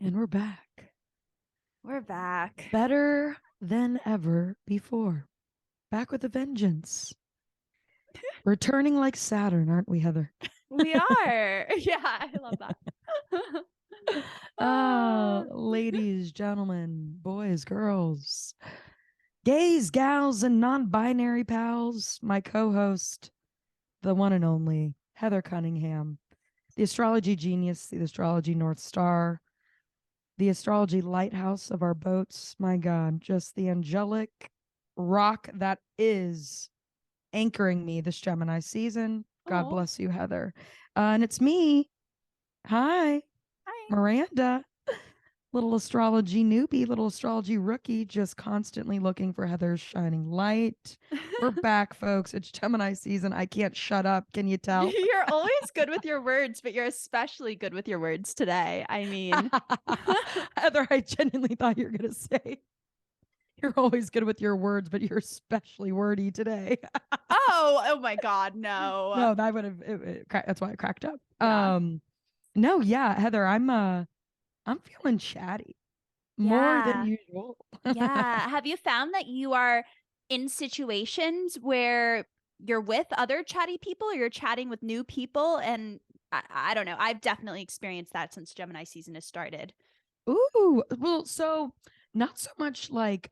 And we're back. We're back. Better than ever before. Back with a vengeance. Returning like Saturn, aren't we, Heather? We are. Yeah, I love that. Ladies, gentlemen, boys, girls, gays, gals, and non binary pals, my co host, the one and only Heather Cunningham, the astrology genius, the astrology North Star, the astrology lighthouse of our boats. My God, just the angelic rock that is anchoring me this Gemini season. God Oh, bless you, Heather. And it's me. Hi, hi. Miranda. Little astrology newbie, little astrology rookie, just constantly looking for Heather's shining light. We're back, folks. It's Gemini season. I can't shut up. Can you tell? You're always good with your words, but you're especially good with your words today. I mean, Heather, I genuinely thought you were going to say you're always good with your words, but you're especially wordy today. oh my God, no. No, that would have. That's why I cracked up. Yeah. No, yeah, Heather, I'm feeling chatty more than Yeah. usual. Yeah. Have you found that you are in situations where you're with other chatty people or you're chatting with new people? And I don't know. I've definitely experienced that since Gemini season has started. Ooh, well, so not so much like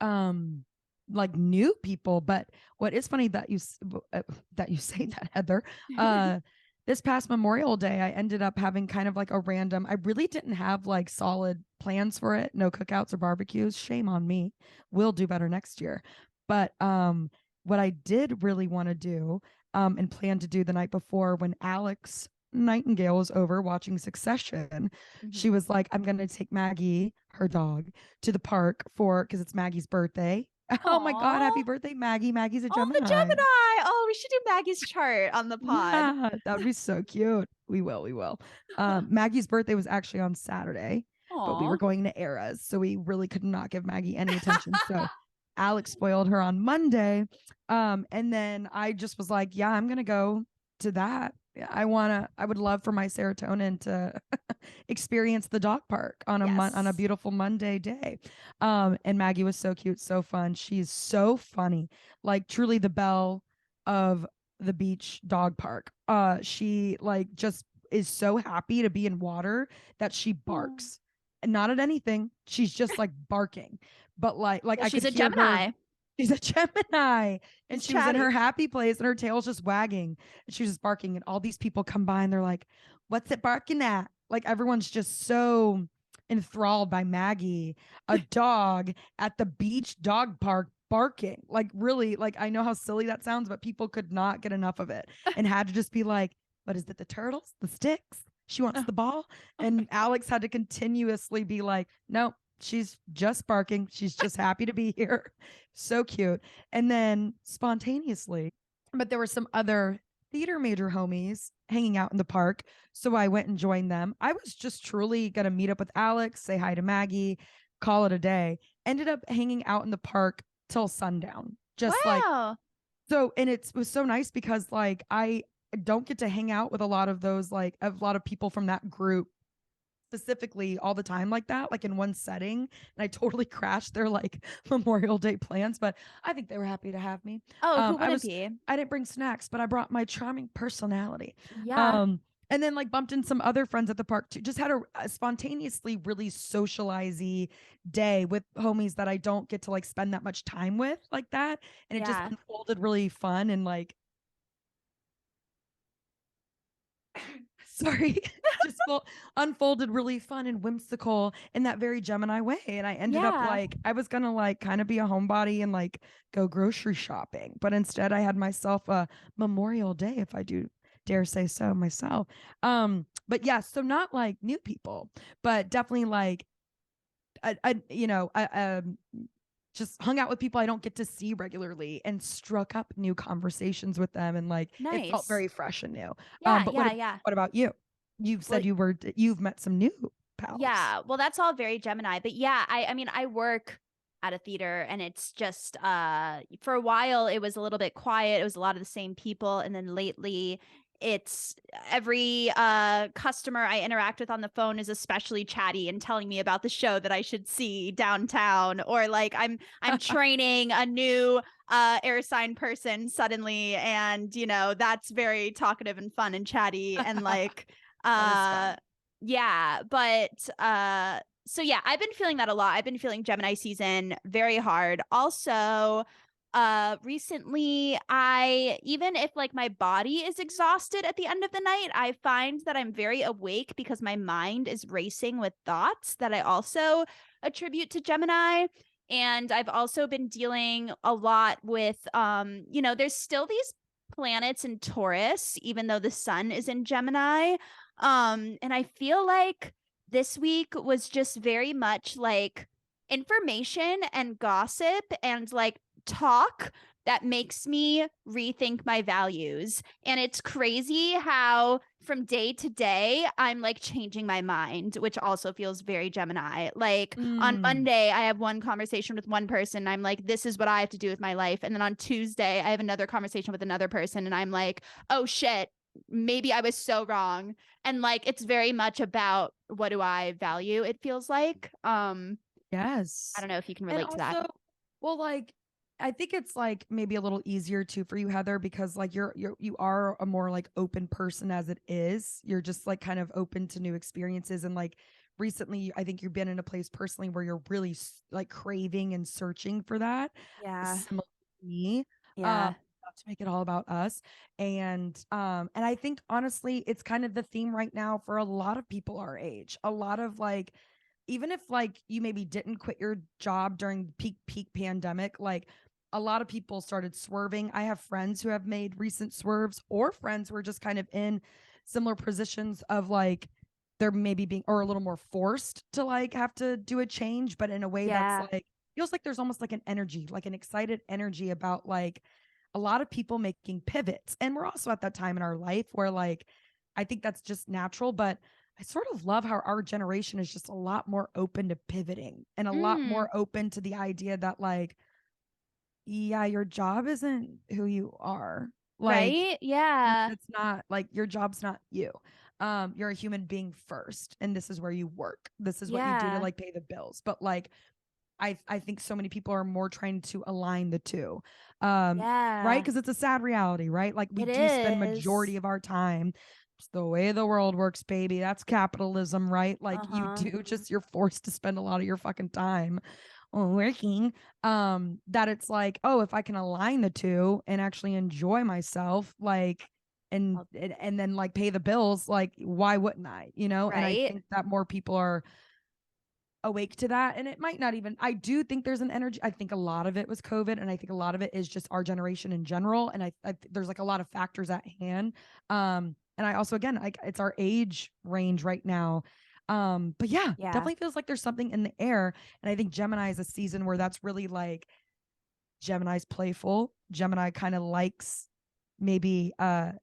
new people, but what is funny that you say that, Heather. Uh this past Memorial Day, I ended up having kind of like a random, I really didn't have like solid plans for it, no cookouts or barbecues. Shame on me. We'll do better next year. But what I did really want to do and plan to do the night before when Alex Nightingale was over watching Succession, she Mhm. was like, I'm going to take Maggie, her dog, to the park because it's Maggie's birthday. Oh my God, happy Aw. birthday, Maggie. Maggie's a Oh, the Gemini. Gemini. Oh, we should do Maggie's chart on the pod. Yeah, that would be so cute. We will. Maggie's birthday was actually on Saturday, but we were Aw. going to Eras, so we really could not give Maggie any attention. So Alex spoiled her on Monday. And then I just was like, yeah, I'm gonna go to that. I would love for my serotonin to experience the dog park on on a Yes. beautiful Monday day. And Maggie was so cute, so fun. She's so funny, like truly the belle of the beach dog park. She like just is so happy to be in water that she Oh. barks. And not at anything. She's just like barking. But like Well, I could she's a hear her. Gemini. She's a Gemini. And She's she was in her chatty. happy place and her tail's just wagging. And she was just barking. And all these people come by and they're like, what's it barking at? Like everyone's just so enthralled by Maggie, a dog at the beach dog park barking. Like really, like I know how silly that sounds, but people could not get enough of it and had to just be like, what is it? The turtles, the sticks? She wants Oh, the ball. oh my And God. Alex had to continuously be like, no, she's just barking. She's just happy to be here. So cute. And then spontaneously, but there were some other theater major homies hanging out in the park. So I went and joined them. I was just truly going to meet up with Alex, say hi to Maggie, call it a day. Ended up hanging out in the park till sundown. Just like Wow. so, and it was so nice because like I don't get to hang out with a lot of those, like a lot of people from that group specifically all the time like that, like in one setting. And I totally crashed their like Memorial Day plans, but I think they were happy to have me. Oh, who I wouldn't was be? I didn't bring snacks, but I brought my charming personality. Yeah. Um, and then like bumped in some other friends at the park too. Just had a spontaneously really socializy day with homies that I don't get to like spend that much time with like that. And it just Yeah. unfolded really fun and like sorry, just unfolded really fun and whimsical in that very Gemini way. And I ended up Yeah. like, I was gonna like kind of be a homebody and like go grocery shopping, but instead I had myself a Memorial Day, if I do dare say so myself. But yeah, so not like new people, but definitely like just hung out with people I don't get to see regularly and struck up new conversations with them and like it felt Nice. very fresh and new. Yeah. But Yeah. Yeah. what about you? You've Well, said you've met some new pals. yeah. Well, that's all very Gemini. But yeah, I mean, I work at a theater and it's just for a while it was a little bit quiet. It was a lot of the same people. And then lately it's every customer I interact with on the phone is especially chatty and telling me about the show that I should see downtown, or like I'm training a new air sign person suddenly, and that's very talkative and fun and chatty and like That is fun. yeah, but so yeah, I've been feeling that a lot. I've been feeling Gemini season very hard. Also, recently, I even if like my body is exhausted at the end of the night, I find that I'm very awake because my mind is racing with thoughts that I also attribute to Gemini. And I've also been dealing a lot with there's still these planets in Taurus even though the sun is in Gemini. And I feel like this week was just very much like information and gossip and like talk that makes me rethink my values. And it's crazy how from day to day, I'm like changing my mind, which also feels very Gemini. Like on Monday, I have one conversation with one person. I'm like, this is what I have to do with my life. And then on Tuesday, I have another conversation with another person. And I'm like, oh shit, maybe I was so wrong. And like, it's very much about what do I value, it feels like. Yes. I don't know if you can And relate to that. also, well, like, I think it's like maybe a little easier too for you, Heather, because like you are a more like open person as it is. You're just like kind of open to new experiences. And like recently, I think you've been in a place personally where you're really like craving and searching for that. Yeah. Similar to me. Yeah. Not to make it all about us. And I think honestly, it's kind of the theme right now for a lot of people our age. A lot of like, even if like you maybe didn't quit your job during peak pandemic, like a lot of people started swerving. I have friends who have made recent swerves, or friends who are just kind of in similar positions of like they're maybe being or a little more forced to like have to do a change, but in a way that's Yeah. like feels like there's almost like an energy, like an excited energy about like a lot of people making pivots. And we're also at that time in our life where like I think that's just natural, but I sort of love how our generation is just a lot more open to pivoting and a lot more open to the idea that like yeah, your job isn't who you are. Like Right? Yeah. it's not like your job's not you. You're a human being first, and this is where you work. This is what you do to Yeah. like pay the bills. But like I think so many people are more trying to align the two. Right? Yeah. Because it's a sad reality, right? Like we It do spend majority is. of our time. It's the way the world works, baby. That's capitalism, right? Like you Uh-huh. do just you're forced to spend a lot of your fucking time working. That it's like, oh, if I can align the two and actually enjoy myself, like and then like pay the bills, like why wouldn't I? And I Right? think that more people are awake to that. And it might not even, I do think there's an energy. I think a lot of it was COVID, and I think a lot of it is just our generation in general. And there's like a lot of factors at hand. And I also, again, like it's our age range right now. But yeah, Yeah. definitely feels like there's something in the air. And I think Gemini is a season where that's really like Gemini's playful. Gemini kind of likes maybe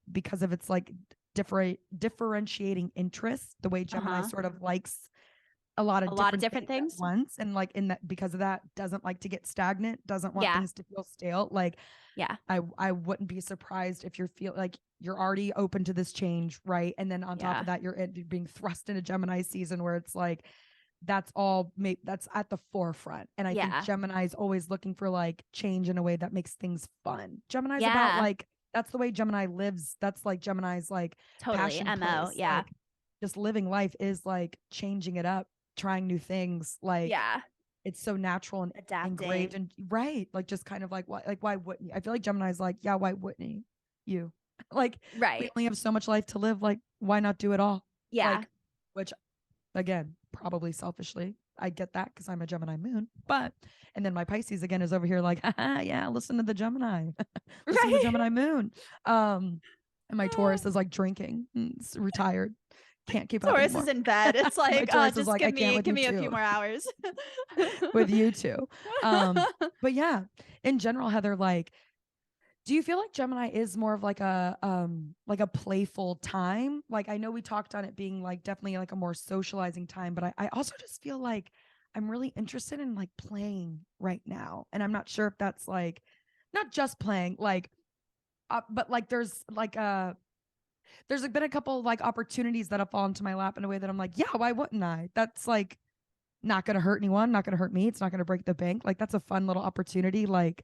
because of its like differentiating interests, the way Gemini Uh-huh. sort of likes a lot A of lot of different different things at things. once, and like in that because of that doesn't like to get stagnant, doesn't want Yeah. things to feel stale. Like Yeah. I wouldn't be surprised if you're feel like you're already open to this change, right? And then on top Yeah. of that you're being thrust into Gemini season where it's like that's at the forefront. And I think Yeah. Gemini's always looking for like change in a way that makes things fun. Gemini's about Yeah. like that's the way Gemini lives. That's like Gemini's like Totally. passion MO. place. Yeah. Like just living life is like changing it up, trying new things. Like Yeah. it's so natural and engraved Adapting. and right. Like just kind of why wouldn't you? I feel like Gemini's like, yeah, why wouldn't you? Like we Right. only have so much life to live. Like, why not do it all? Yeah. Like, which again, probably selfishly, I get that because I'm a Gemini moon. But and then my Pisces again is over here like, yeah, listen to the Gemini. Listen to the Right. Gemini moon. And my Taurus is like drinking. It's retired. Can't keep up Taurus is anymore. in bed. It's My like, Taurus is just like, I give can't me with give you me a few too. more hours. With you too. But yeah, in general, Heather, like, do you feel like Gemini is more of like a playful time? Like I know we talked on it being like definitely like a more socializing time, but I also just feel like I'm really interested in like playing right now. And I'm not sure if that's like not just playing, like but like there's like a there's like been a couple of like opportunities that have fallen to my lap in a way that I'm like, yeah, why wouldn't I? That's like not going to hurt anyone, not going to hurt me. It's not going to break the bank. Like that's a fun little opportunity. Like,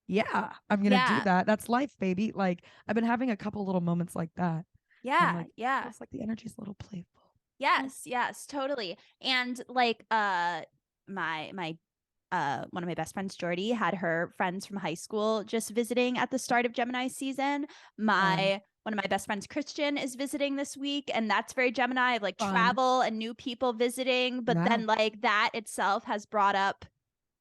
yeah, I'm going to do Yeah. that. That's life, baby. Like I've been having a couple little moments like that. I'm Yeah. like, Yeah. feels like the energy's a little playful. Yes, yes, totally. And like my one of my best friends, Jordy, had her friends from high school just visiting at the start of Gemini season. One of my best friends, Christian, is visiting this week, and that's very Gemini, of like travel and new people visiting. But then like that itself has brought up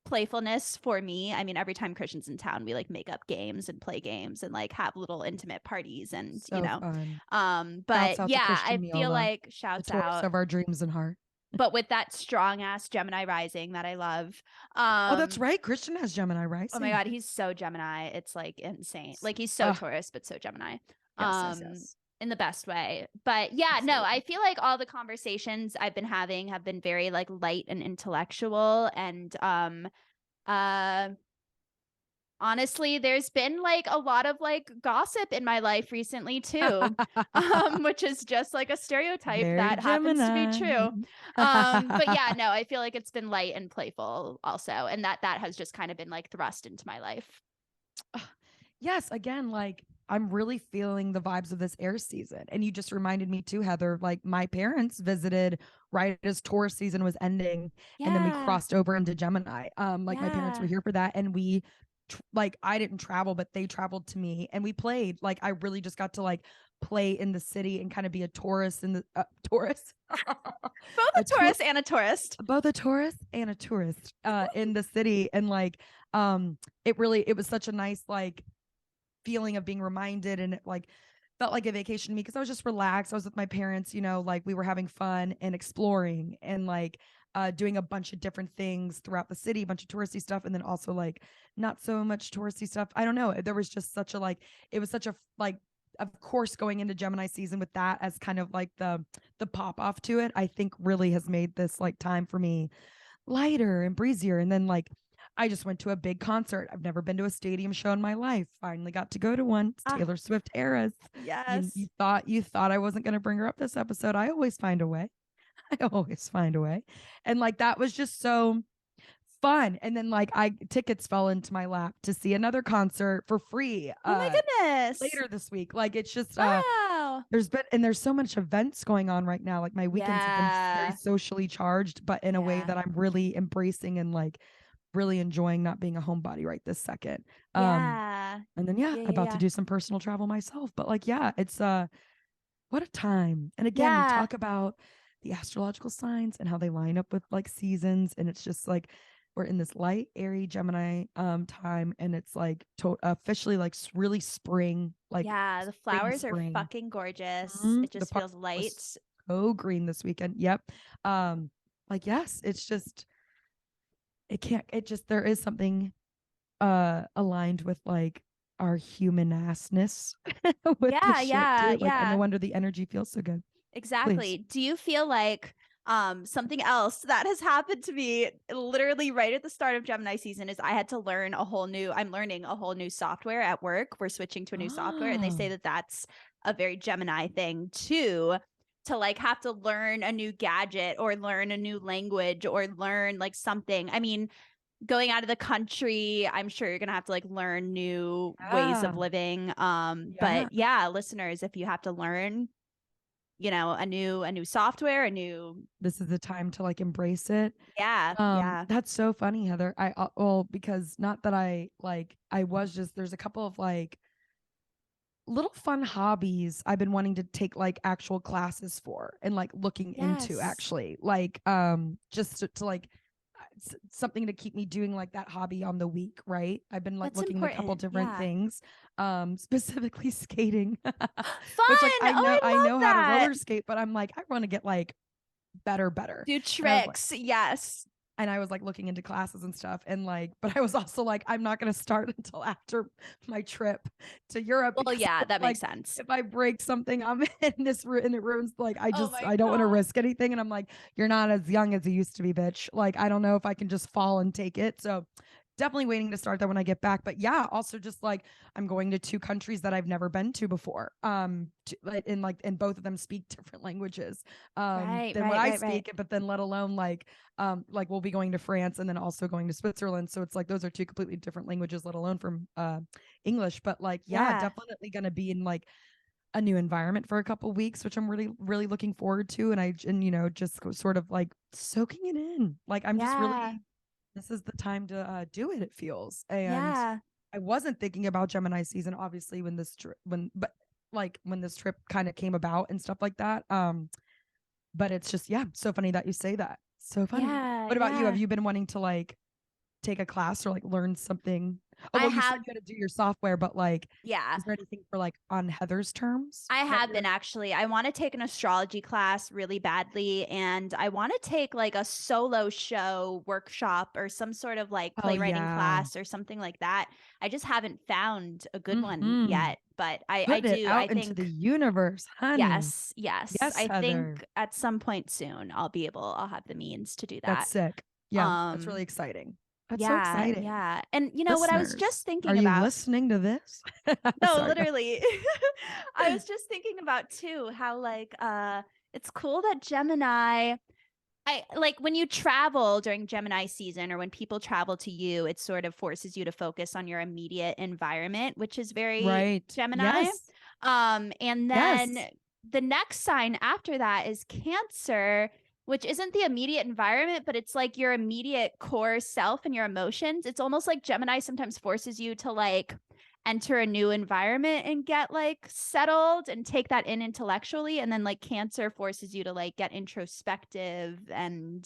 playfulness for me. I mean, every time Christian's in town, we like make up games and play games and like have little intimate parties and So fun. But yeah, I feel Miola, like shouts out of our dreams and heart. but with that strong ass Gemini rising that I love. Oh, that's right. Christian has Gemini rising. Oh my God, he's so Gemini. It's like insane. Like he's so Taurus, but so Gemini. Yes. In the best way. But yeah, absolutely. No, I feel like all the conversations I've been having have been very like light and intellectual. And honestly, there's been like a lot of like gossip in my life recently too, which is just like a stereotype very that Gemini. Happens to be true. But yeah, no, I feel like it's been light and playful also, and that has just kind of been like thrust into my life. Yes, again, like I'm really feeling the vibes of this air season. And you just reminded me too, Heather, like my parents visited right as Taurus season was ending. Yeah. And then we crossed over into Gemini. My parents were here for that. And we like, I didn't travel, but they traveled to me and we played. Like, I really just got to like play in the city and kind of be a tourist in the Taurus. Both a Taurus and a tourist. Both a Taurus and a tourist in the city. And like, it was such a nice, like, feeling of being reminded, and it like felt like a vacation to me because I was just relaxed. I was with my parents, you know, like we were having fun and exploring and like doing a bunch of different things throughout the city, a bunch of touristy stuff, and then also like not so much touristy stuff. I don't know. There was just such a like, it was such a like, of course, going into Gemini season with that as kind of like the pop off to it, I think really has made this like time for me lighter and breezier. And then like I just went to a big concert. I've never been to a stadium show in my life. Finally got to go to one. It's Taylor Swift Eras. Yes. You thought I wasn't going to bring her up this episode. I always find a way. And like that was just so fun. And then like tickets fell into my lap to see another concert for free. Oh my goodness. Later this week. Like it's just wow. There's so much events going on right now. Like my weekends have been very socially charged, but in a way that I'm really embracing and like really enjoying not being a homebody right this second. And then about to do some personal travel myself. But like, it's what a time. And again, we talk about the astrological signs and how they line up with like seasons. And it's just like we're in this light, airy Gemini time, and it's like officially like really spring. Like the flowers are fucking gorgeous. It just feels light. So green this weekend. Yep. Like yes, it's just there is something aligned with like our human assness with the shit too. Like, and no wonder the energy feels so good. Exactly. Please. Do you feel like something else that has happened to me literally right at the start of Gemini season is I'm learning a whole new software at work. We're switching to a new software, and they say that that's a very Gemini thing too, to like have to learn a new gadget or learn a new language or learn like something. I mean, going out of the country, I'm sure you're gonna have to like learn new ways of living. But listeners, if you have to learn, you know, a new software, this is the time to like embrace it. That's so funny, Heather. Because not that there's a couple of like little fun hobbies I've been wanting to take like actual classes for and like looking into actually like just to like something to keep me doing like that hobby on the week, right? I've been like looking at a couple different things, specifically skating. Fun. Which like I know how to roller skate, but I'm like I want to get like better. Do tricks, yes. And I was like looking into classes and stuff, and like, but I was also like, I'm not going to start until after my trip to Europe. Well, that makes sense. If I break something, I'm in this and it ruins. Like, I don't want to risk anything. And I'm like, you're not as young as you used to be, bitch. Like, I don't know if I can just fall and take it. So definitely waiting to start that when I get back. But yeah, also just like I'm going to 2 countries that I've never been to before. And both of them speak different languages than what I speak, but then let alone like we'll be going to France and then also going to Switzerland. So it's like those are 2 completely different languages, let alone from English. But like, yeah, definitely gonna be in like a new environment for a couple weeks, which I'm really, really looking forward to. And you know, just sort of like soaking it in. Like I'm just really, this is the time to do it, it feels. And I wasn't thinking about Gemini season, obviously, when this trip kind of came about and stuff like that. But it's just, so funny that you say that. So funny. What about you? Have you been wanting to like take a class or like learn something? Oh, well, you said you got to do your software, but like, is there anything for like on Heather's terms? I have been actually. I want to take an astrology class really badly, and I want to take like a solo show workshop or some sort of like playwriting class or something like that. I just haven't found a good one yet, but I do. I think into the universe, honey. Yes. I Heather. Think at some point soon I'll have the means to do that. That's sick. Yeah, that's really exciting. That's so exciting. Yeah. And you know what I was just thinking about? Are you listening to this? No, sorry, literally. I was just thinking about too how like it's cool that Gemini, I like when you travel during Gemini season or when people travel to you, it sort of forces you to focus on your immediate environment, which is very Gemini. Yes. And then the next sign after that is Cancer, which isn't the immediate environment, but it's like your immediate core self and your emotions. It's almost like Gemini sometimes forces you to like enter a new environment and get like settled and take that in intellectually. And then like Cancer forces you to like get introspective and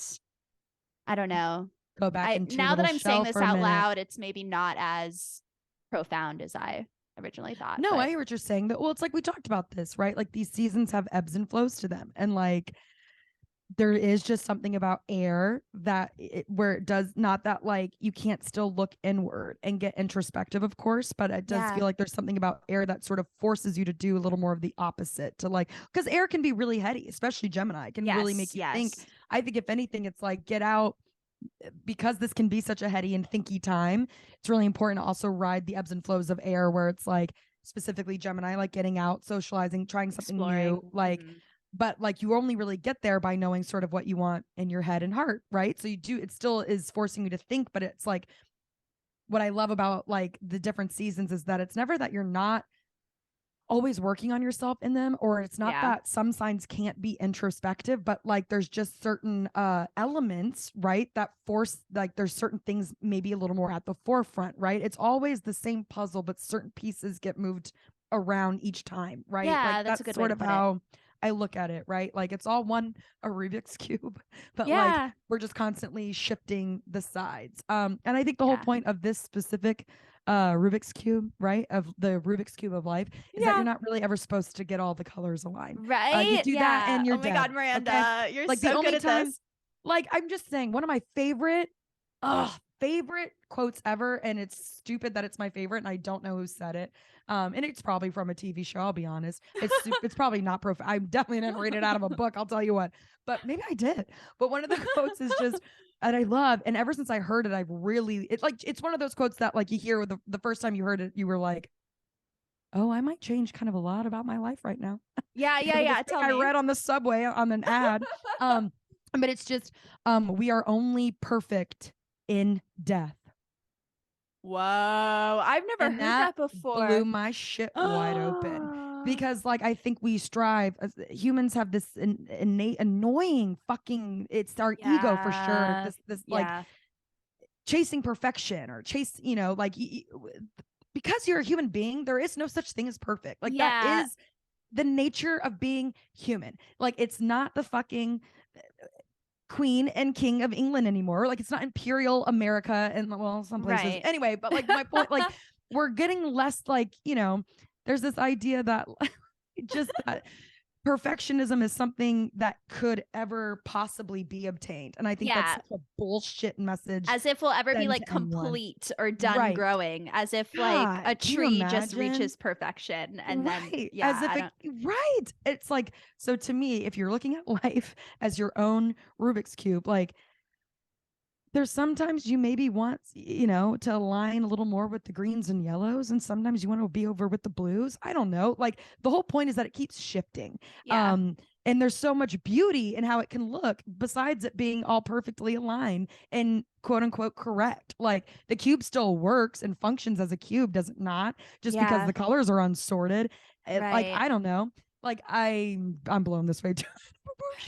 I don't know. Go back into now that I'm saying this out loud, it's maybe not as profound as I originally thought. No, I hear what you're saying. Well, it's like we talked about this, right? Like these seasons have ebbs and flows to them. And like there is just something about air where it does not that like you can't still look inward and get introspective, of course, but it does feel like there's something about air that sort of forces you to do a little more of the opposite, to like, because air can be really heady, especially Gemini. It can really make you think. I think if anything, it's like get out, because this can be such a heady and thinky time. It's really important to also ride the ebbs and flows of air, where it's like specifically Gemini, like getting out, socializing, trying something new, like but like you only really get there by knowing sort of what you want in your head and heart, right? So it still is forcing you to think, but it's like what I love about like the different seasons is that it's never that you're not always working on yourself in them, or it's not that some signs can't be introspective, but like there's just certain elements, right, that force, like there's certain things maybe a little more at the forefront, right? It's always the same puzzle, but certain pieces get moved around each time, right? Like that's a good sort of how I look at it, right? Like it's all a Rubik's cube, but like we're just constantly shifting the sides. And I think the whole point of this specific Rubik's cube, right, of the Rubik's cube of life, is that you're not really ever supposed to get all the colors aligned, right? You do that and you're dead. Oh my God, Miranda, okay? You're like so good at this. Like I'm just saying, one of my favorite quotes ever, and it's stupid that it's my favorite and I don't know who said it, and it's probably from a TV show, I'll be honest. It's probably not I definitely didn't read it out of a book, I'll tell you what, but maybe I did. But one of the quotes is just, and I love, and ever since I heard it, I've really, it's one of those quotes that like you hear the first time you heard it, you were like, oh, I might change kind of a lot about my life right now. Yeah. Tell me. I read on the subway on an ad. But it's just, we are only perfect in death. Whoa, I've never heard that before. Blew my shit wide open, because like I think we strive, as humans have this innate annoying fucking, it's our ego for sure, this like chasing perfection or like because you're a human being, there is no such thing as perfect. Like that is the nature of being human. Like it's not the fucking Queen and King of England anymore. Like it's not Imperial America and well, some places anyway, but like my point, like we're getting less like, there's this idea that just that perfectionism is something that could ever possibly be obtained. And I think that's such a bullshit message. As if we'll ever be like complete or done growing, as if like a tree just reaches perfection and then as if it's like, so to me, if you're looking at life as your own Rubik's cube, like there's sometimes you maybe want, to align a little more with the greens and yellows, and sometimes you want to be over with the blues. I don't know. Like, the whole point is that it keeps shifting. Yeah. And there's so much beauty in how it can look, besides it being all perfectly aligned and quote unquote correct. Like, the cube still works and functions as a cube, does it not? Just because the colors are unsorted. Like, Right. I don't know. Like, I'm blown this way too.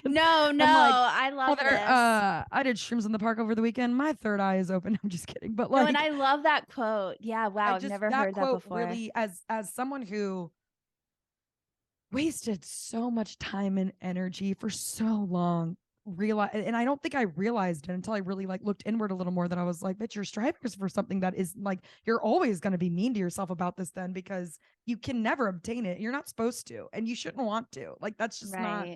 No, I'm like, I love this. I did shrooms in the park over the weekend. My third eye is open. I'm just kidding. But No, like, and I love that quote. Yeah, wow, I've never that heard that quote before. really, as someone who wasted so much time and energy for so long, and I don't think I realized it until I really like looked inward a little more, that I was like, but you're striving for something that is like, you're always going to be mean to yourself about this then, because you can never obtain it. You're not supposed to, and you shouldn't want to. Like, that's just not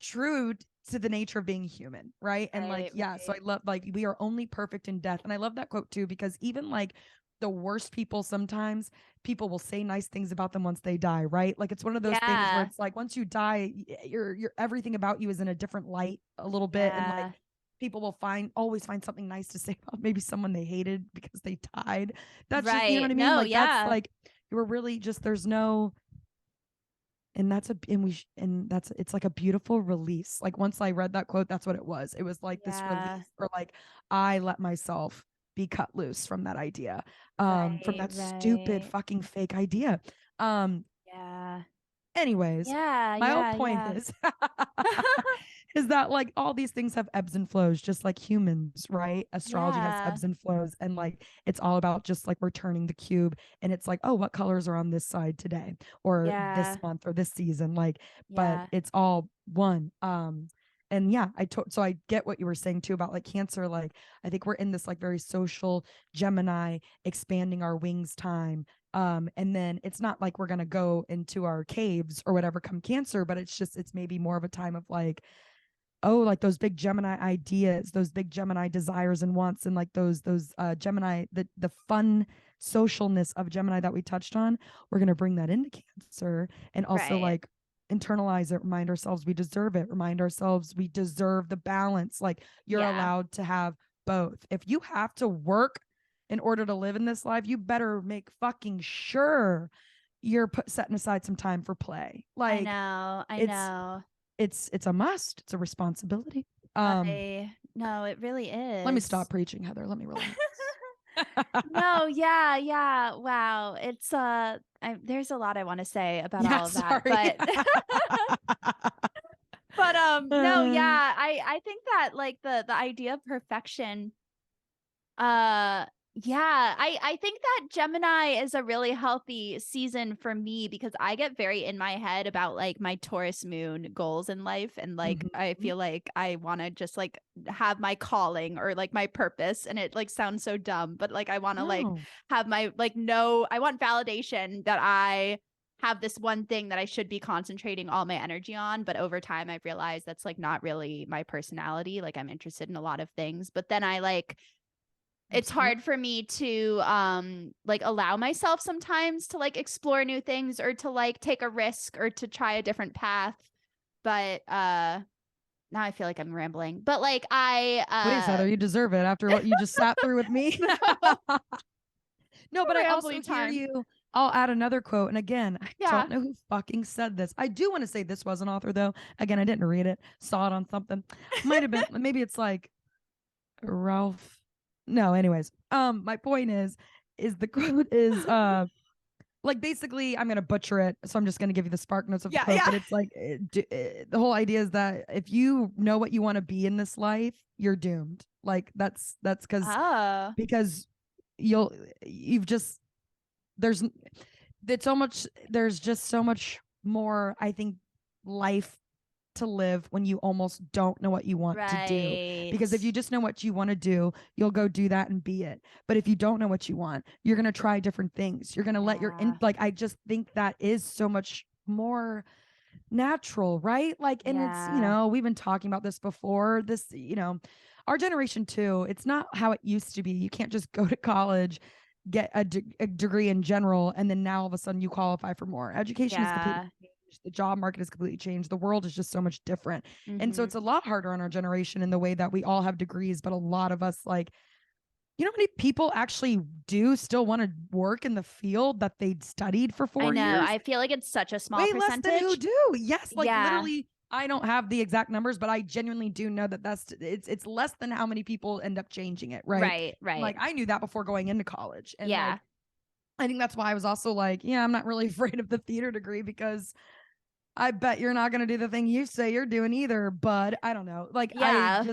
true to the nature of being human, right? And like, yeah, so I love, like, we are only perfect in death. And I love that quote too, because even like the worst people, sometimes people will say nice things about them once they die, right? Like, it's one of those things where it's like, once you die, you're everything about you is in a different light a little bit. And like, people will always find something nice to say about maybe someone they hated because they died. That's just, you know what I mean? No, like, that's like, you were really just, there's no, and it's like a beautiful release. Like, once I read that quote, that's what it was. It was like this release, or like, I let myself be cut loose from that idea, from that stupid fucking fake idea. Anyways, my whole point is that like, all these things have ebbs and flows, just like humans, right? Astrology has ebbs and flows, and like, it's all about just like, we're turning the cube, and it's like, oh, what colors are on this side today, or this month, or this season, like, but it's all one. And yeah, so I get what you were saying too about like Cancer. Like, I think we're in this like very social Gemini, expanding our wings time. And then it's not like we're gonna go into our caves or whatever come Cancer, but it's maybe more of a time of like, oh, like those big Gemini ideas, those big Gemini desires and wants, and like those Gemini, the fun socialness of Gemini that we touched on, we're gonna bring that into Cancer, and also like internalize it, remind ourselves we deserve it, remind ourselves we deserve the balance. Like, you're allowed to have both. If you have to work in order to live in this life, you better make fucking sure you're setting aside some time for play. Like, I know. It's a must. It's a responsibility. No, it really is. Let me stop preaching, Heather. Let me relax. No, yeah. Wow. It's there's a lot I want to say about all of that. But no, yeah. I think that like the idea of perfection, yeah, I think that Gemini is a really healthy season for me, because I get very in my head about like my Taurus moon goals in life, and like I feel like I want to just like have my calling, or like my purpose, and it like sounds so dumb, but like I want to like have my like, no, I want validation that I have this one thing that I should be concentrating all my energy on. But over time I've realized that's like not really my personality. Like, I'm interested in a lot of things, but then I like, it's hard for me to like allow myself sometimes to like explore new things, or to like take a risk, or to try a different path. But now I feel like I'm rambling. But like, please, Heather, you deserve it after what you just sat through with me. No, but I also hear you. I'll add another quote. And again, I don't know who fucking said this. I do want to say this was an author though. Again, I didn't read it. Saw it on something. Might have been, maybe it's like Ralph. No, anyways. My point is the quote is like, basically, I'm gonna butcher it, so I'm just gonna give you the spark notes of the quote. But it's like, the whole idea is that if you know what you want to be in this life, you're doomed. Like, that's because there's just so much more, I think, life to live when you almost don't know what you want to do. Because if you just know what you want to do, you'll go do that and be it. But if you don't know what you want, you're going to try different things. You're going to let like, I just think that is so much more natural, right? Like, and it's, we've been talking about this before, this, our generation too, it's not how it used to be. You can't just go to college, get a degree in general, and then now all of a sudden you qualify for more. Education is completely changed. changed. The job market has completely changed. The world is just so much different. And so Mhm. it's a lot harder on our generation in the way that we all have degrees, but a lot of us like, you know how many people actually do still want to work in the field that they studied for 4 I know. years? I feel like it's such a small Way less than who percentage. do. Yes, like Yeah. literally, I don't have the exact numbers, but I genuinely do know that it's less than how many people end up changing it, right? Right. Like I knew that before going into college. And Yeah. like I think that's why I was also like, yeah, I'm not really afraid of the theater degree because I bet you're not going to do the thing you say you're doing either, bud. I don't know. Like Yeah.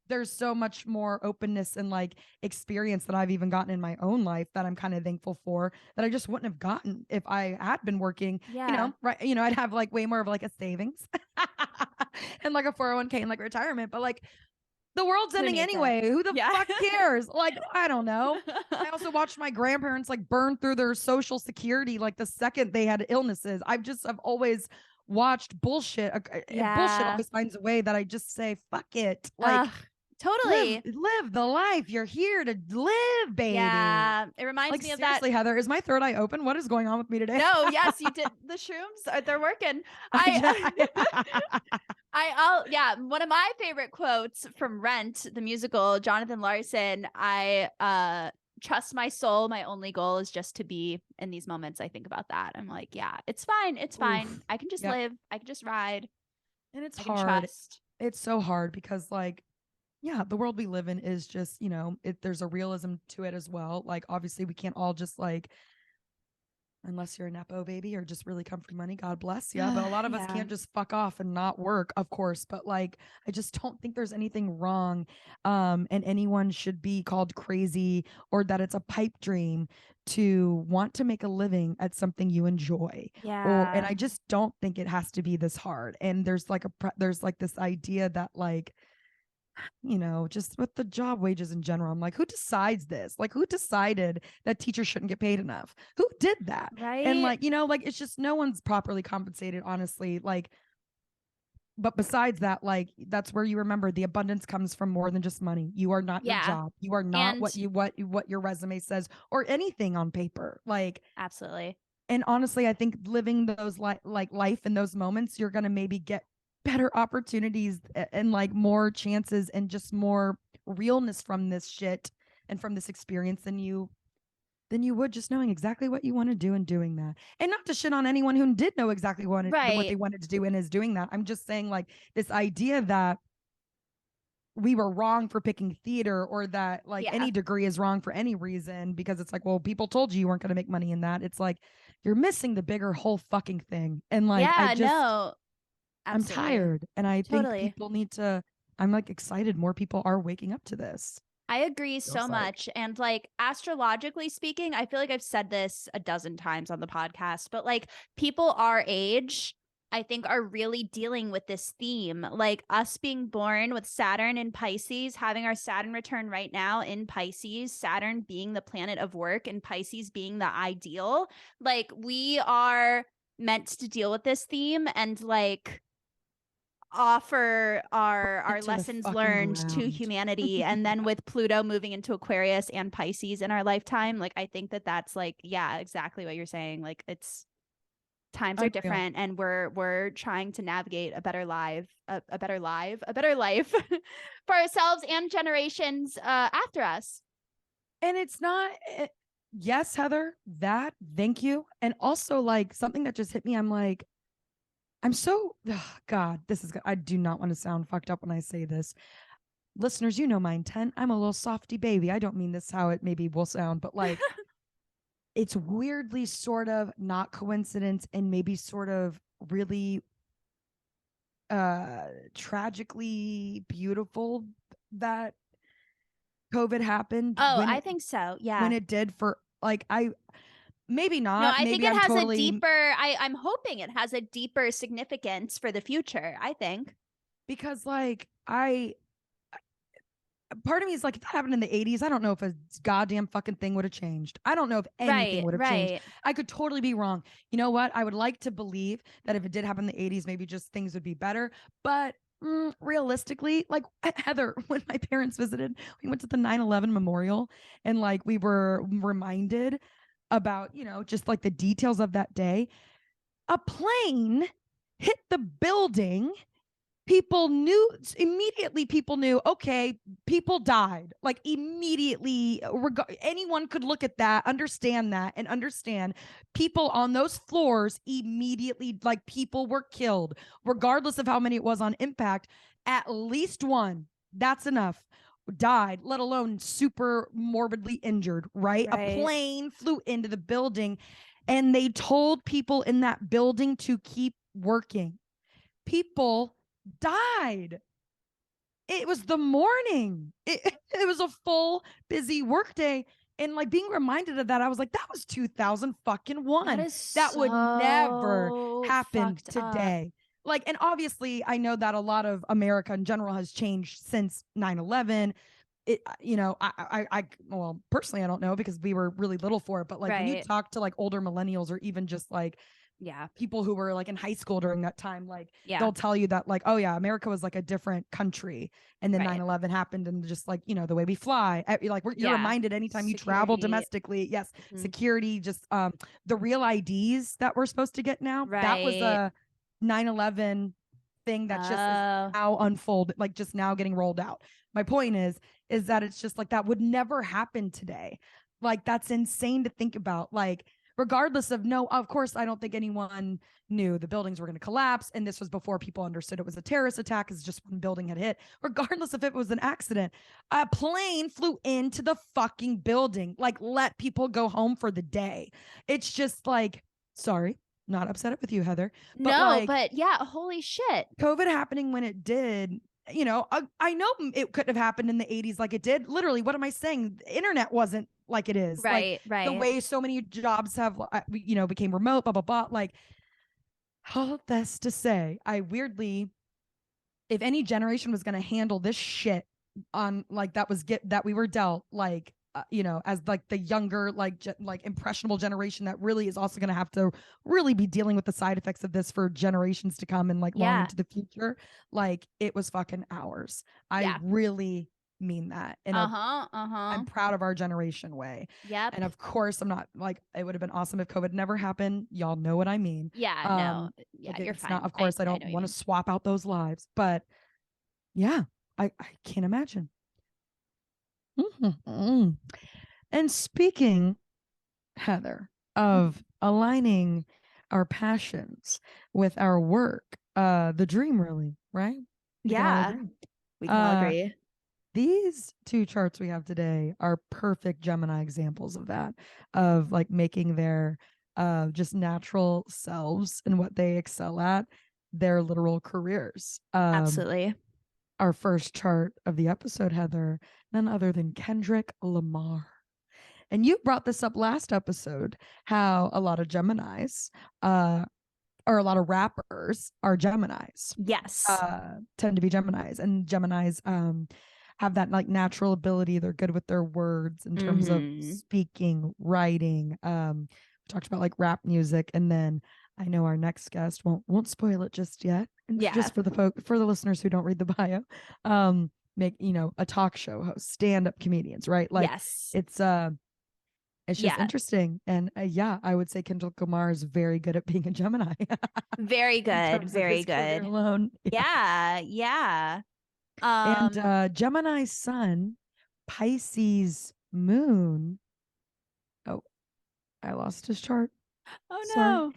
there's so much more openness and like experience that I've even gotten in my own life that I'm kind of thankful for that I just wouldn't have gotten if I had been working, Yeah. right. I'd have like way more of like a savings and like a 401k and like retirement, but like the world's Who ending needs it? anyway. Who the Yeah. fuck cares? Like, I don't know. I also watched my grandparents like burn through their social security like the second they had illnesses. I've always watched bullshit. Bullshit Yeah. always finds a way that I just say, fuck it. Like, Totally. live the life. You're here to live, baby. Yeah. It reminds Like, me of seriously, that. Heather, is my third eye open? What is going on with me today? No, yes, you did. The shrooms, they're working. One of my favorite quotes from Rent, the musical, Jonathan Larson, I trust my soul. My only goal is just to be in these moments. I think about that. I'm like, yeah, it's fine. It's fine. Oof. I can just Yep. live. I can just ride. And it's I can hard. trust. It's so hard because like, yeah, the world we live in is just, there's a realism to it as well. Like, obviously, we can't all just like, unless you're a Nepo baby or just really come from money, God bless you. But a lot of us Yeah. can't just fuck off and not work, of course. But like, I just don't think there's anything wrong. And anyone should be called crazy or that it's a pipe dream to want to make a living at something you enjoy. And I just don't think it has to be this hard. And there's like this idea that like, just with the job wages in general, I'm like, who decides this? Like, who decided that teachers shouldn't get paid enough? Who did that? Right. And like, like it's just no one's properly compensated, honestly. Like, but besides that, like, that's where you remember the abundance comes from more than just money. You are not your job. You are not what your resume says or anything on paper. Like, absolutely. And honestly, I think living those like life in those moments, you're gonna maybe get better opportunities and like more chances and just more realness from this shit and from this experience than you would just knowing exactly what you want to do and doing that. And not to shit on anyone who did know exactly what they wanted to do and is doing that. I'm just saying like this idea that we were wrong for picking theater or that like any degree is wrong for any reason because it's like, well, people told you weren't going to make money in that. It's like you're missing the bigger whole fucking thing. And like I'm tired and I think people need to, I'm like excited more people are waking up to this. I agree so much. And like astrologically speaking, I feel like I've said this a dozen times on the podcast, but like people our age, I think, are really dealing with this theme. Like us being born with Saturn in Pisces, having our Saturn return right now in Pisces, Saturn being the planet of work and Pisces being the ideal. Like we are meant to deal with this theme and like offer our lessons learned to humanity. And then with Pluto moving into Aquarius and Pisces in our lifetime, like I think that's like, yeah, exactly what you're saying. Like it's times are different and we're trying to navigate a better life for ourselves and generations after us. And it's not yes, Heather, thank you. And also like something that just hit me, I'm like, I'm so, God, I do not want to sound fucked up when I say this. Listeners, you know my intent. I'm a little softy baby. I don't mean this how it maybe will sound, but like, it's weirdly sort of not coincidence and maybe sort of really tragically beautiful that COVID happened. I think so. Yeah. When it did for like, maybe not. No, I maybe think it has a deeper, I'm hoping it has a deeper significance for the future, I think. Because like part of me is like, if that happened in the 80s, I don't know if a goddamn fucking thing would have changed. I don't know if anything would have changed. I could totally be wrong. You know what? I would like to believe that if it did happen in the 80s, maybe just things would be better. But realistically, like Heather, when my parents visited, we went to the 9/11 memorial and like we were reminded about, just like the details of that day. a plane hit the building. People knew immediately, okay, people died. Like immediately, anyone could look at that, understand people on those floors immediately, like people were killed, regardless of how many it was on impact. At least one, that's enough, died, let alone super morbidly injured, right? A plane flew into the building and they told people in that building to keep working. People died. It was the morning. It was a full busy workday. And like being reminded of that, I was like, that was 2001. That would never happen today. Like, and obviously I know that a lot of America in general has changed since 9/11. It, well, personally, I don't know because we were really little for it. But like when you talk to like older millennials or even just like people who were like in high school during that time, like they'll tell you that like, oh yeah, America was like a different country, and then 9/11 happened, and just like, you know, the way we fly, like you're reminded anytime you travel domestically, security, just the real IDs that we're supposed to get now, that was a 9/11 thing that just is now unfolded, like just now getting rolled out. My point is that it's just like that would never happen today. Like that's insane to think about. Like regardless of, no, of course, I don't think anyone knew the buildings were going to collapse. And this was before people understood it was a terrorist attack. It's just one building had hit. Regardless if it was an accident, a plane flew into the fucking building. Like, let people go home for the day. It's just like, sorry, not upset with you, Heather. But no, like, but yeah, holy shit. COVID happening when it did, you know, I know it couldn't have happened in the 80s like it did. Literally, what am I saying? The internet wasn't like it is. Like the way so many jobs have, you know, became remote, blah, blah, blah. Like, all that's to say, I weirdly, if any generation was going to handle this shit on like that we were dealt, like, you know, as like the younger, like impressionable generation that really is also going to have to really be dealing with the side effects of this for generations to come and like long into the future. Like it was fucking ours. I really mean that. And I'm proud of our generation way. Yep. And of course, I'm not like, it would have been awesome if COVID never happened. Y'all know what I mean. Yeah. No. Yeah, like you're it's fine. not, of course, I don't want to swap out those lives, but yeah, I can't imagine. Mm-hmm. And speaking, Heather, of aligning our passions with our work, the dream really, right? We can all agree. We can all agree. These two charts we have today are perfect Gemini examples of that, of like making their just natural selves and what they excel at their literal careers. Absolutely. Our first chart of the episode, Heather, none other than Kendrick Lamar. And you brought this up last episode, how a lot of Geminis, or a lot of rappers are Geminis. Yes. Tend to be Geminis. And Geminis have that like natural ability. They're good with their words in terms of speaking, writing. We talked about like rap music. And then I know our next guest won't spoil it just yet. And just for the listeners who don't read the bio, make, you know, a talk show host, stand-up comedians, right? Like it's just interesting. And I would say Kendrick Lamar is very good at being a Gemini. Very good. Very good. Alone. Yeah. And Gemini sun, Pisces moon. Oh, I lost his chart. Oh Sorry. no.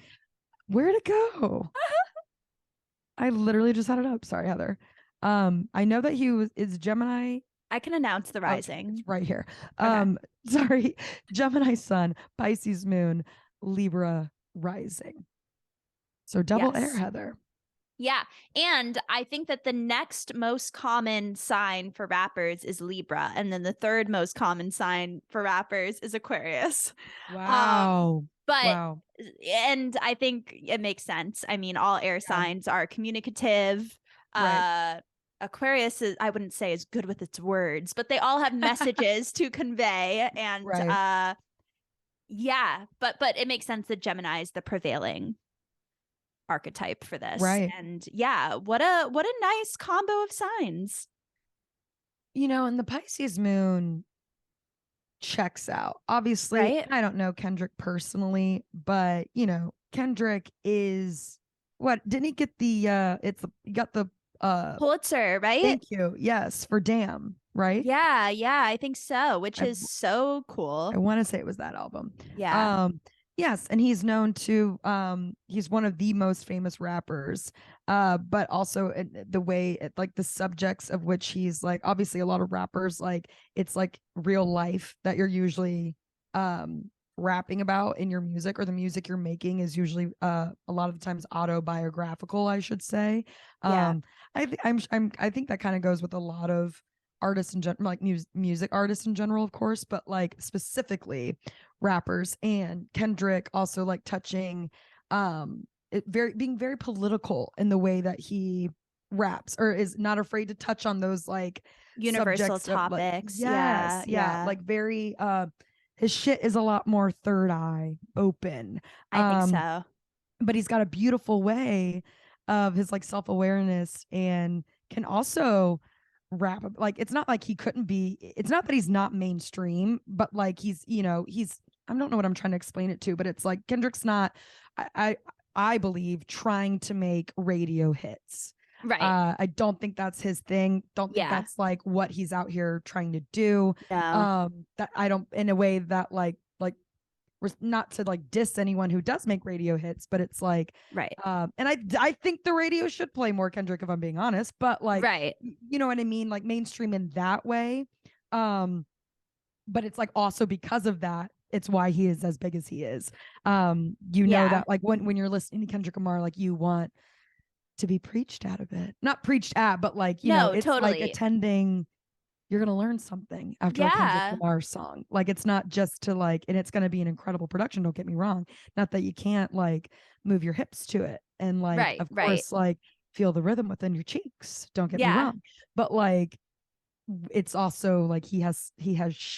Where'd it go? I literally just had it up. Sorry, Heather. I know that is Gemini. I can announce the rising. It's right here. Sorry. Gemini sun, Pisces moon, Libra rising. So double air, Heather. Yeah. And I think that the next most common sign for rappers is Libra. And then the third most common sign for rappers is Aquarius. Wow. And I think it makes sense. I mean, all air signs are communicative. Aquarius is, I wouldn't say is good with its words, but they all have messages to convey. And but it makes sense that Gemini is the prevailing archetype for this. And what a nice combo of signs. You know, and the Pisces moon checks out. Obviously, I don't know Kendrick personally, but you know, Kendrick is what? Didn't he get the he got the Pulitzer, right? Thank you. Yes, for Damn, right? Yeah, I think so, which is so cool. I want to say it was that album. Yeah. Yes, and he's known to he's one of the most famous rappers. But also the way like the subjects of which he's like, obviously a lot of rappers, like it's like real life that you're usually rapping about in your music, or the music you're making is usually a lot of the times autobiographical, I should say. Yeah. I think that kind of goes with a lot of artists in general, like music artists in general, of course, but like specifically rappers. And Kendrick also like touching being very political in the way that he raps, or is not afraid to touch on those like Universal subjects of, like, topics. yes, Yeah. like very his shit is a lot more third eye open. I think so. But he's got a beautiful way of his like self-awareness, and can also rap. Like it's not like he couldn't be, it's not that he's not mainstream, but like he's, he's, I don't know what I'm trying to explain it to, but it's like Kendrick's not, I believe, trying to make radio hits. Right. I don't think that's his thing. Don't think that's like what he's out here trying to do. No. That I don't, in a way that like not to like diss anyone who does make radio hits, but it's like, right. And I think the radio should play more Kendrick, if I'm being honest, but like, right. You know what I mean? Like mainstream in that way. But it's like also because of that, it's why he is as big as he is. You know that like when you're listening to Kendrick Lamar, like you want to be preached at a bit, not preached at, but like, you know, it's totally like attending, you're going to learn something after a Kendrick Lamar song. Like, it's not just to like, and it's going to be an incredible production. Don't get me wrong. Not that you can't like move your hips to it. And like, of course, like feel the rhythm within your cheeks. Don't get me wrong. But like, it's also like he has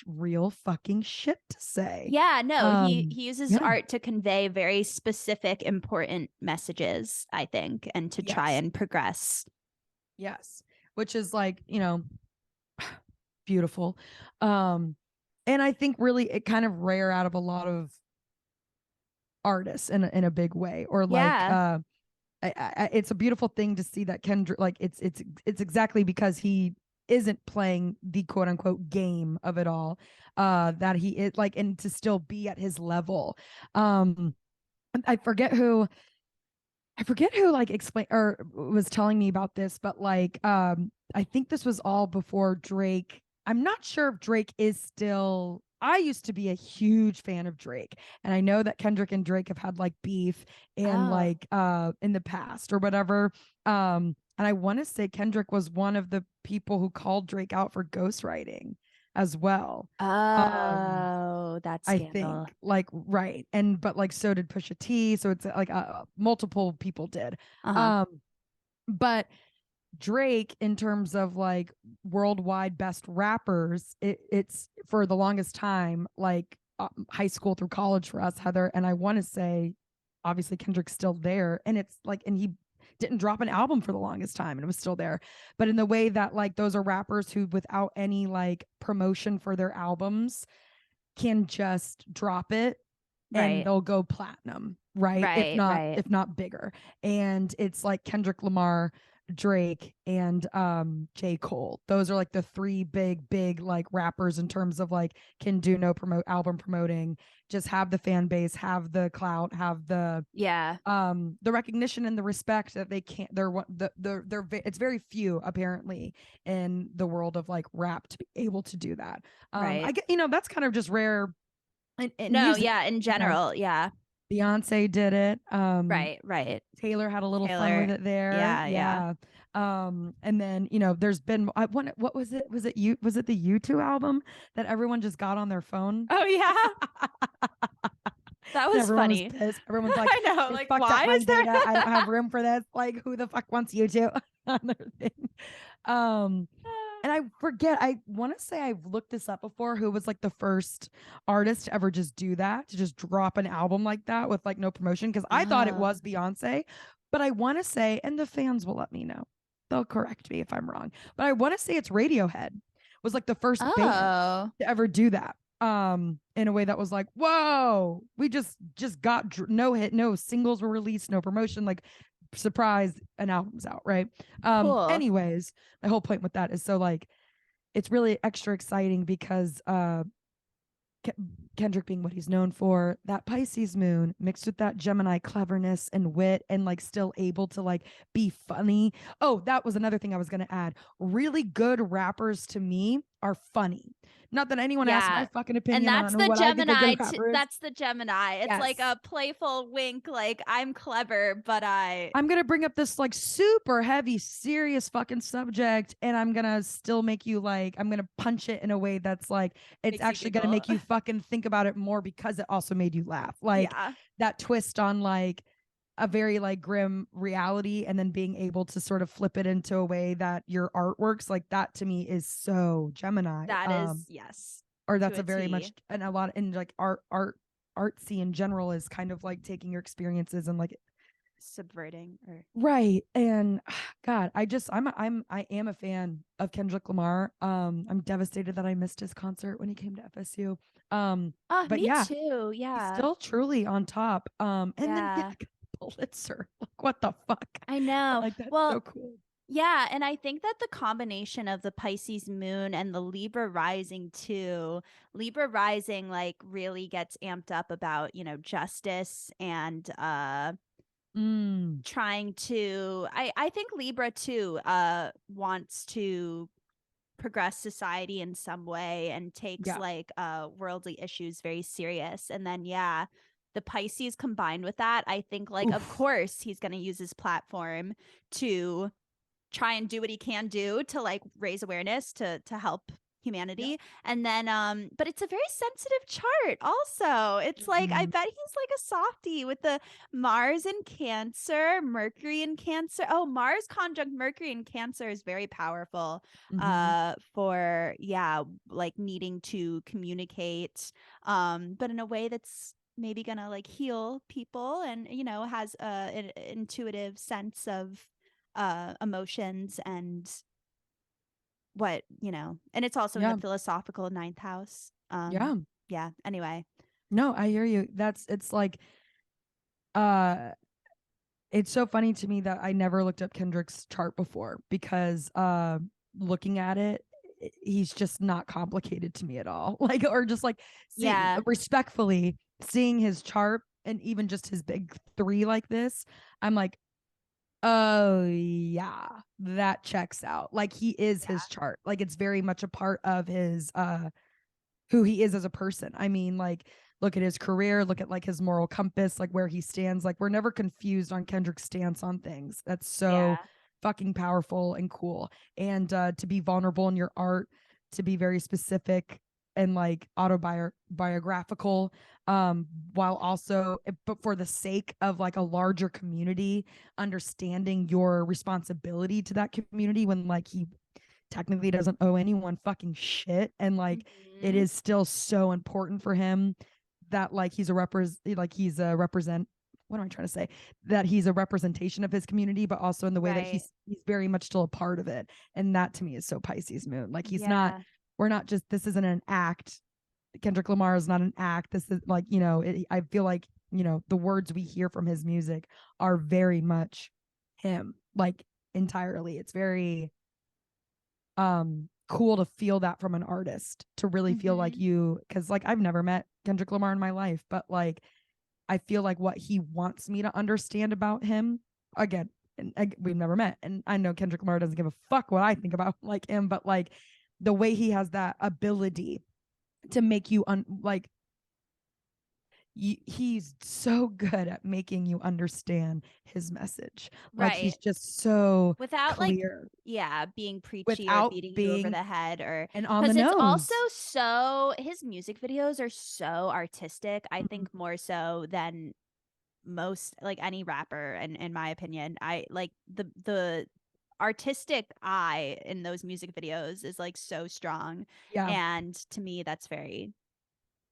real fucking shit to say. Yeah, no, he uses art to convey very specific, important messages, I think, and to try and progress. Yes. Which is like, you know, beautiful. And I think really it kind of rare out of a lot of artists in a big way, or like it's a beautiful thing to see that Kendrick, like it's exactly because he isn't playing the quote unquote game of it all, that he is like, and to still be at his level. I forget who like explained or was telling me about this, but like I think this was all before Drake. I'm not sure if Drake is still, I used to be a huge fan of Drake, and I know that Kendrick and Drake have had like beef and like in the past or whatever. And I want to say Kendrick was one of the people who called Drake out for ghostwriting as well. Oh, that's I think like, right. And but like so did Pusha T. So it's like multiple people did. But Drake, in terms of like worldwide best rappers, it's for the longest time like high school through college for us, Heather. And I want to say obviously Kendrick's still there, and it's like, and he didn't drop an album for the longest time and it was still there, but in the way that like those are rappers who without any like promotion for their albums can just drop it and they'll go platinum, right? If not bigger. And it's like Kendrick Lamar, Drake, and J. Cole. Those are like the three big like rappers in terms of like can do no album promoting, just have the fan base, have the clout, have the the recognition and the respect that they can't, it's very few apparently in the world of like rap to be able to do that. I get, you know, that's kind of just rare in music, in general, Beyonce did it. Right. Taylor had a little fun with it there. Yeah. And then, you know, there's been what was it? Was it the U2 album that everyone just got on their phone? Oh yeah. That was funny. Everyone's like, I know, like, why is there? I don't have room for this. Like, who the fuck wants U2 on their thing? And I forget, I want to say I've looked this up before, who was like the first artist to ever just do that, to just drop an album like that with like no promotion. Cause I thought it was Beyonce, but I want to say, and the fans will let me know, they'll correct me if I'm wrong, but I want to say it's Radiohead was like the first band to ever do that. in a way that was like, whoa, we just got no singles were released, no promotion, like surprise, an album's out, right? Cool. Anyways, my whole point with that is so like it's really extra exciting because Kendrick being what he's known for, that Pisces moon mixed with that Gemini cleverness and wit and like still able to like be funny. Oh, that was another thing I was going to add. Really good rappers to me are funny. Not that anyone asked my fucking opinion and that's on the what I think a Gemini. good rapper is. That's the Gemini. It's like Yes. a playful wink, like I'm clever, but I'm going to bring up this like super heavy, serious fucking subject, and I'm going to still make you like, I'm going to punch it in a way that's like, it's Makes you actually going to giggle. make you fucking think about it more because it also made you laugh. Like Yeah. that twist on like a very like grim reality and then being able to sort of flip it into a way that your art works, like that to me is so Gemini. That is, yes. Or to that's a a very T. much, and a lot in like artsy in general is kind of like taking your experiences and like subverting or right. And God, I am a fan of Kendrick Lamar. I'm devastated that I missed his concert when he came to FSU. But me yeah, too. he's Yeah. still truly on top. And then Yeah. Pulitzer. Like what the fuck? I know. Like that's Well, so cool. yeah, and I think that the combination of the Pisces moon and the Libra rising too, Libra rising like really gets amped up about, justice and trying to I think Libra too wants to progress society in some way and takes Yeah. like worldly issues very serious. And then the Pisces combined with that, I think like of Oof. course he's going to use his platform to try and do what he can do to like raise awareness to help humanity. Yeah. And then but it's a very sensitive chart also. It's like I bet he's like a softie with the Mars in Cancer, Mercury in Cancer. Oh, Mars conjunct Mercury in Cancer is very powerful for like needing to communicate but in a way that's maybe gonna like heal people and has an intuitive sense of emotions and and it's also in the philosophical ninth house. Anyway. No, I hear you. It's like it's so funny to me that I never looked up Kendrick's chart before because looking at it, he's just not complicated to me at all. Like, or just like respectfully seeing his chart and even just his big three like this, I'm like, oh yeah, that checks out. Like he is his chart. Like it's very much a part of his who he is as a person. I mean, like look at his career, look at like his moral compass, like where he stands. Like we're never confused on Kendrick's stance on things. That's so fucking powerful and cool. And to be vulnerable in your art, to be very specific and like autobiographical, while also, but for the sake of like a larger community, understanding your responsibility to that community when like he technically doesn't owe anyone fucking shit, and like it is still so important for him that like he's a represent what am I trying to say, that he's a representation of his community, but also in the way that he's very much still a part of it. And that to me is so Pisces moon. Like he's not, we're not just, this isn't an act. Kendrick Lamar is not an act. This is like, I feel like, the words we hear from his music are very much him, like entirely. It's very cool to feel that from an artist, to really feel like you, because like I've never met Kendrick Lamar in my life, but like I feel like what he wants me to understand about him, again, and we've never met, and I know Kendrick Lamar doesn't give a fuck what I think about like him, but like the way he has that ability to make you he's so good at making you understand his message. Like he's just so without clear, like being preachy without or beating you over being the head, or and on the because it's nose. also so his music videos are so artistic. I think more so than most, like any rapper, and in my opinion, I like the artistic eye in those music videos is like so strong. And to me that's very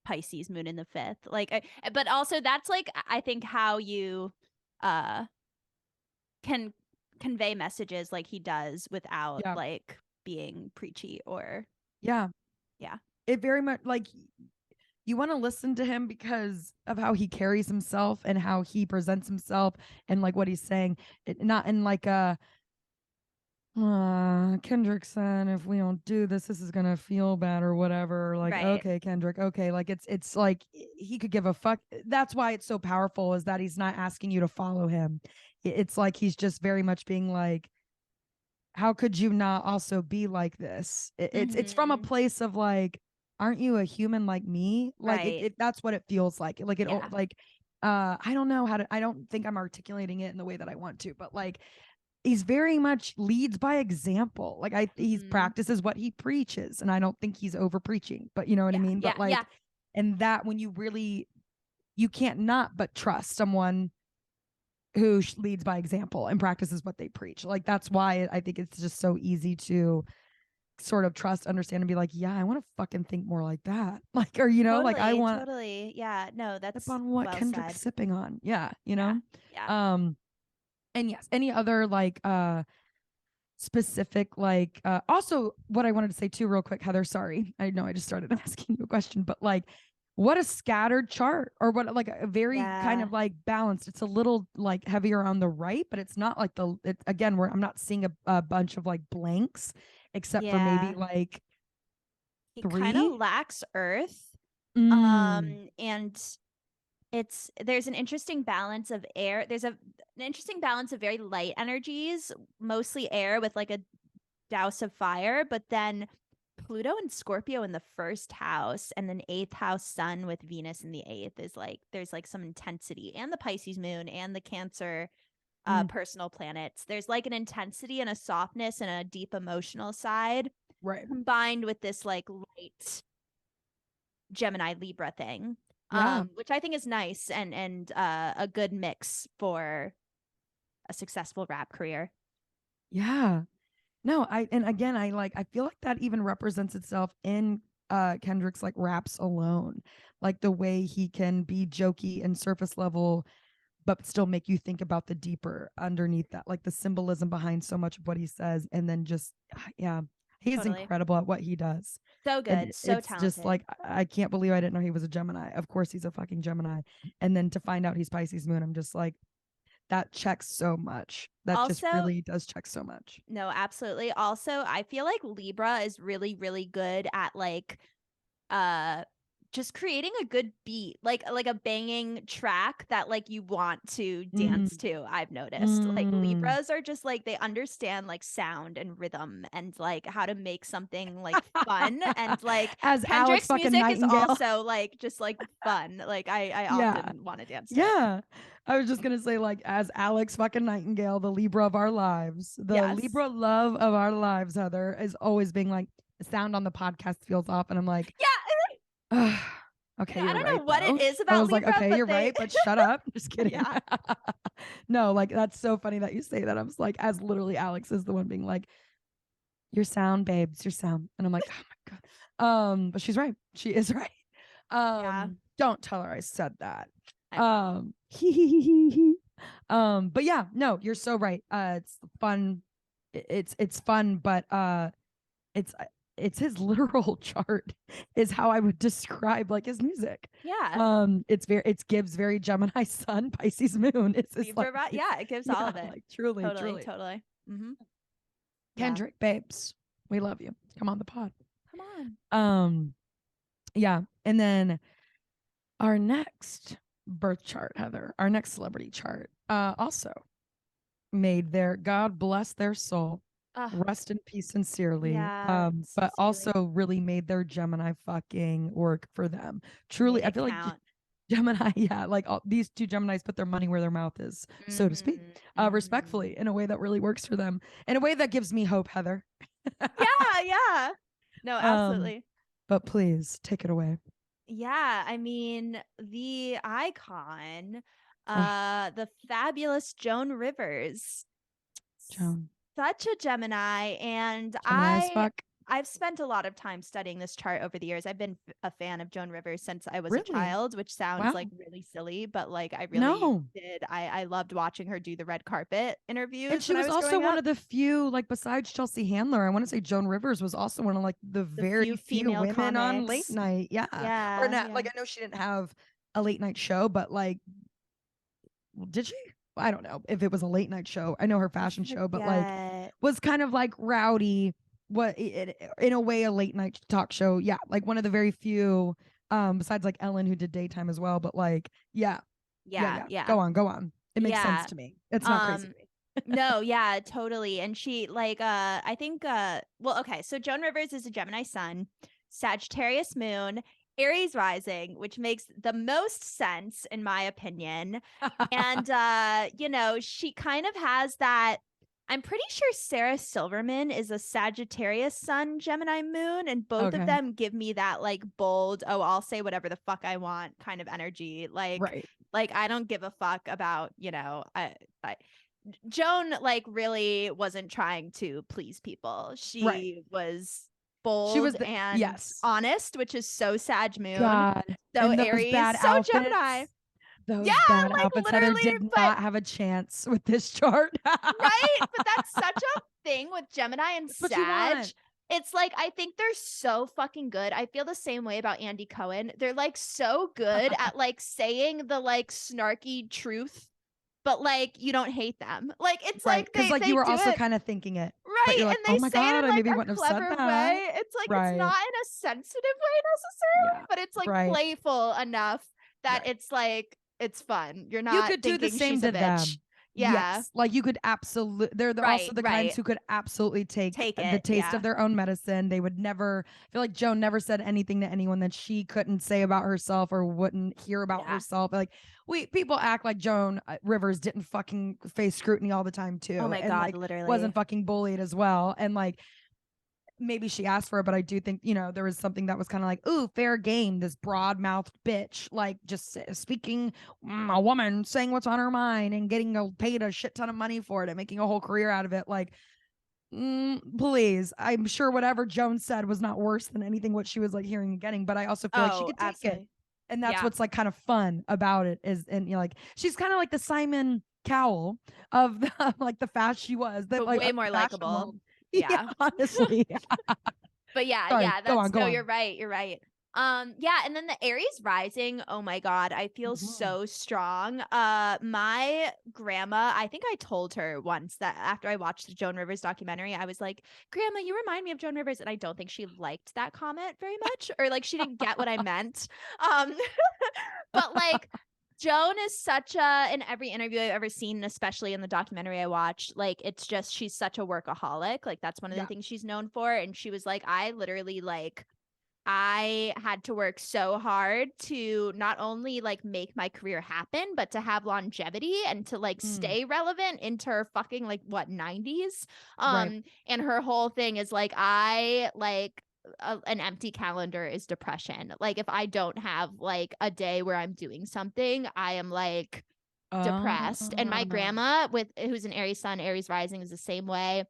Pisces moon in the fifth, like but also that's like I think how you can convey messages like he does without like being preachy or it very much like you want to listen to him because of how he carries himself and how he presents himself and like what he's saying. Not in like a Kendrick said, if we don't do this, this is gonna feel bad or whatever. Like, Right. okay, Kendrick, okay. Like it's like he could give a fuck. That's why it's so powerful, is that he's not asking you to follow him. It's like he's just very much being like, how could you not also be like this? It's from a Mm-hmm. place of like, aren't you a human like me? Like Right. that's what it feels like. Like Yeah. like I don't know how to, I don't think I'm articulating it in the way that I want to, but like he's very much leads by example. Like he Mm-hmm. practices what he preaches, and I don't think he's over preaching, but you know what I Yeah. mean? Yeah. But Yeah. like, and that when you really, you can't not but trust someone who leads by example and practices what they preach. Like that's why I think it's just so easy to sort of trust, understand, and be like, yeah, I want to fucking think more like that. Like, or you know, like I Totally. want Totally. Yeah. No, to sip that's on what well Kendrick's said. sipping on. Yeah, you Yeah. know? Yeah. And yes, any other like specific like also what I wanted to say too real quick, Heather, sorry, I know I just started asking you a question, but like what a scattered chart, or what like a very kind Yeah. of like balanced. It's a little like heavier on the right, but it's not like the it, again where I'm not seeing a bunch of like blanks except for maybe Yeah. like He kind three. of lacks earth. Mm, And there's an interesting balance of air. There's an interesting balance of very light energies, mostly air with like a douse of fire, but then Pluto and Scorpio in the first house, and then eighth house sun with Venus in the eighth is like there's like some intensity, and the Pisces moon and the Cancer mm, personal planets. There's like an intensity and a softness and a deep emotional side right. combined with this like light Gemini Libra thing, Yeah. which I think is nice and a good mix for a successful rap career. Yeah. No, I and again I like I feel like that even represents itself in Kendrick's like raps alone. Like the way he can be jokey and surface level but still make you think about the deeper underneath that, like the symbolism behind so much of what he says, and then just yeah, he's Totally. incredible at what he does. So And good, so it's just talented. like I can't believe I didn't know he was a Gemini. Of course he's a fucking Gemini. And then to find out he's Pisces moon, I'm just like, that checks so much. That just Also, really does check so much. no, absolutely. Also, I feel like Libra is really, really good at like uh just creating a good beat, like a banging track that like you want to Mm, dance to. I've noticed like mm. Libras are just like they understand like sound and rhythm and like how to make something like fun, and like As Alex Kendrick's fucking music is Nightingale. also like just like fun. Like I Yeah. often want to dance to it. Yeah. I was just gonna say, like, as Alex fucking Nightingale, the Libra of our lives, the Yes. Libra love of our lives, Heather, is always being like, the sound on the podcast feels off. And I'm like, Yeah, "Ugh, you know, okay, I you're don't know right, what it though." is I about was like, Libra, okay, but you're they right, but shut up. Just kidding. yeah. No, like, that's so funny that you say that. I was like, as literally Alex is the one being like, your sound, babes, your sound. And I'm like, oh my God. But she's right. She is right. Yeah, Don't tell her I said that. I won't. But yeah, no, you're so right. It's fun. It's fun, but it's it's his literal chart is how I would describe like his music. Yeah. It's very, it gives very Gemini sun, Pisces moon. It's just like, Libra, yeah, it gives all yeah, of it. like truly, Totally, truly. totally. Yeah. Kendrick, babes, we love you. Come on the pod. Come on. Um, yeah, and then our next birth chart, Heather, our next celebrity chart, also made their, God bless their soul, rest in peace sincerely, Yeah, but also sincerely. really made their Gemini fucking work for them. Made Truly, I it feel like count. Gemini, yeah, like all, these two Geminis put their money where their mouth is, so to speak, Mm-hmm. respectfully, in a way that really works for them, in a way that gives me hope, Heather. Yeah, yeah. No, um, absolutely. but please take it away. Yeah, I mean, the icon, Oh, the fabulous Joan Rivers. Joan, Such a Gemini, and Gemini as fuck. I've spent a lot of time studying this chart over the years. I've been a fan of Joan Rivers since I was a Really? child, which sounds Wow. like really silly, but like I really No. did. I loved watching her do the red carpet And interviews she when I was was also growing one up. of the few, like besides Chelsea Handler, I want to say Joan Rivers was also one of like the The very few few female women on late comics. night. Yeah. Or Yeah, not yeah. like I know she didn't have a late night show, but like did she? I don't know if it was a late night show. I know her I fashion show, but like forget. was kind of like rowdy. What in a way a late night talk show? Yeah, like one of the very few. Besides like Ellen who did daytime as well, but like yeah, yeah, Yeah, yeah. yeah. Go on, go on. It makes sense Yeah. to me. It's not crazy Um to me. no, yeah, totally. And she like I think well, okay, so Joan Rivers is a Gemini sun, Sagittarius moon, Aries rising, which makes the most sense in my opinion. And you know, she kind of has that. I'm pretty sure Sarah Silverman is a Sagittarius sun, Gemini moon, and both of Okay, them give me that like bold, oh, I'll say whatever the fuck I want kind of energy. right. Like I don't give a fuck about, you know, I Joan like really wasn't trying to please people. Right. She was She was bold the and yes. honest, which is so Sag moon, God. so And those Aries, bad so Gemini. outfits. Yeah, Those bad like outfits. Heather literally, did but not have a chance with this chart. right, but that's such a thing with Gemini and That's what you Sag. want. It's like I think they're so fucking good. I feel the same way about Andy Cohen. They're like so good at like saying the like snarky truth, but like you don't hate them. Like it's Right. like Because like you they were do also it kind of thinking it, but right, you're like, and oh they my say it God, in I like maybe a wouldn't have said clever that. way. It's like it's Right. not in a sensitive way necessarily, Yeah. but it's like Right. playful enough that Right. it's like it's fun. You're You not could do the thinking same she's a to bitch. them. Yeah. Yes. Like you could absolutely, also Right, the kinds right. who could absolutely take Take the it. taste of Yeah. their own medicine. They would never, I feel like Joan never said anything to anyone that she couldn't say about herself or wouldn't hear about Yeah. herself. Like people act like Joan Rivers didn't fucking face scrutiny all the time Oh too. my And God, like wasn't literally. fucking bullied as well. And like, maybe she asked for it, but I do think, there was something that was kind of like, ooh, fair game, this broad mouthed bitch, like just speaking, a woman saying what's on her mind and getting paid a shit ton of money for it and making a whole career out of it. Like, please, I'm sure whatever Jones said was not worse than anything what she was like hearing and getting, but I also feel like she Oh, could take it. absolutely. And that's Yeah. what's like kind of fun about it is, and like, she's kind of like the Simon Cowell of the, like the fast she was that But like way of more the fashion likable. world. Yeah, Yeah. honestly. But yeah, Sorry, yeah, go that's on, go no, on. you're right. You're right. Yeah, and then the Aries rising, oh my God, I feel Mhm. so strong. My grandma, I think I told her once that after I watched the Joan Rivers documentary, I was like, Grandma, you remind me of Joan Rivers. And I don't think she liked that comment very much, or like she didn't get what I meant. Um, but like Joan is such a, in every interview I've ever seen, especially in the documentary I watched, like it's just she's such a workaholic. Like that's one of the Yeah. things she's known for. And she was like, I literally like I had to work so hard to not only like make my career happen, but to have longevity and to like Mm, stay relevant into her fucking like what 90s. right. And her whole thing is like I like an empty calendar is depression. Like if I don't have like a day where I'm doing something, I am like depressed. And my Uh, grandma with who's an Aries sun, Aries rising is the same way.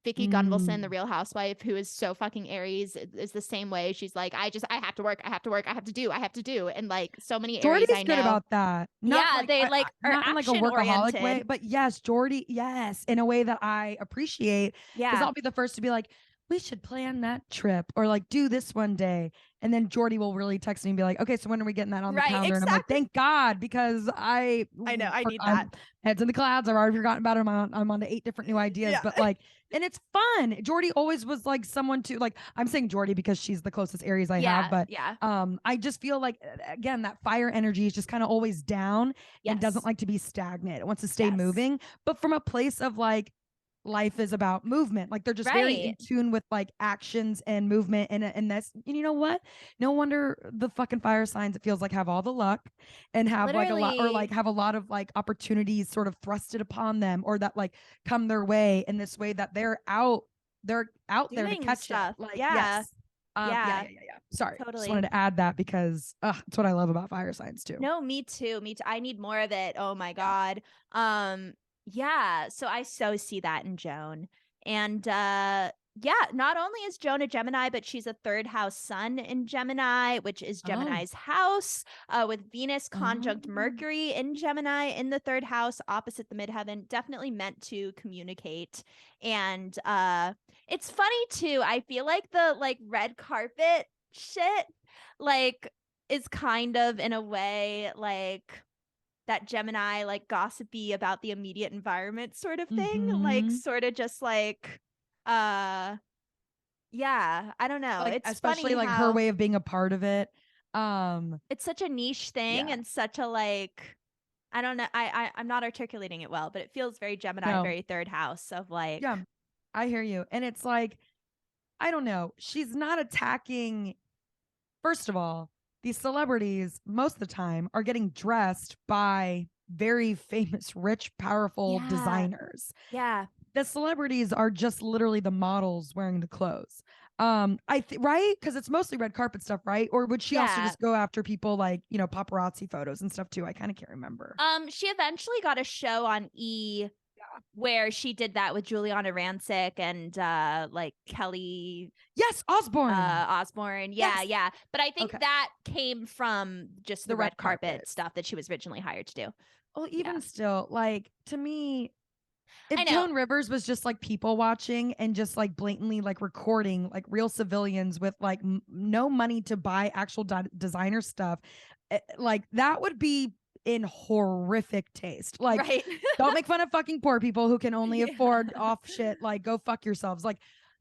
Vicky Gunvalson, the mm. Real Housewife, who is so fucking Aries, is the same way. She's like, I have to work, I have to work, I have to do. And like so many Aries I Jordy's good know, about that. Not yeah, like they like are not in like a action workaholic way, oriented. but yes, Jordy, yes, in a way that I appreciate because Yeah. I'll be the first to be like, we should plan that trip or like do this one day. And then Jordy will really text me and be like, okay, so when are we getting that on the Right, calendar? And I'm like, exactly. thank God, because I know, I need I'm that. heads in the clouds. I've already forgotten about it. I'm on to 8 different new ideas, Yeah. but like, and it's fun. Jordy always was like someone to like, I'm saying Jordy because she's the closest Aries I have, Yeah, but yeah. I just feel like again that fire energy is just kind of always down and doesn't Yes. like to be stagnant. It wants to stay Yes. moving, but from a place of like life is about movement. Like they're just very in Right. tune with like actions and movement, and that's, you know what? No wonder the fucking fire signs, it feels like, have all the luck and have like a lot, or like Literally. have a lot of like opportunities sort of thrusted upon them, or that like come their way in this way that they're out there to Doing catch it. stuff. Like, Yeah. yes. Yeah, Yeah. yeah, yeah, yeah. Sorry. Just wanted Totally. to add that because it's what I love about fire signs too. No, me too. Me too. I need more of it. Oh my Yeah. God. Yeah. So I so see that in Joan. And Yeah, not only is Joan a Gemini, but she's a third house sun in Gemini, which is Oh. Gemini's house, with Venus Oh. conjunct Mercury in Gemini in the third house opposite the midheaven, definitely meant to communicate. And it's funny too. I feel like the like red carpet shit like is kind of in a way like that Gemini like gossipy about the immediate environment sort of thing, like Mm-hmm. sort of just like uh yeah, I don't know. Like, It's funny especially like her how way of being a part of it. Um, it's such a niche thing yeah. and such a like I don't know. I'm not articulating it well, but it feels very Gemini, No. very third house of like Yeah. I hear you. And it's like, I don't know. She's not attacking. First of all, these celebrities, most of the time, are getting dressed by very famous, rich, powerful yeah, designers. yeah, The celebrities are just literally the models wearing the clothes. Right? Because it's mostly red carpet stuff, right? Or would she also yeah. just go after people like, paparazzi photos and stuff too? I kind of can't remember. She eventually got a show on E where she did that with Juliana Rancic and like Kelly Yes, Osborne. Osborne. Yeah, Yes. yeah. But I think Okay. that came from just The the red red carpet carpet. stuff that she was originally hired to do. Well, Yeah. even still, like to me, if I know. Joan Rivers was just like people watching and just like blatantly like recording like real civilians with like no money to buy actual designer stuff, like that would be in horrific taste. Like, Right. don't make fun of fucking poor people who can only Yeah. afford off shit. Like, go fuck yourselves. Like,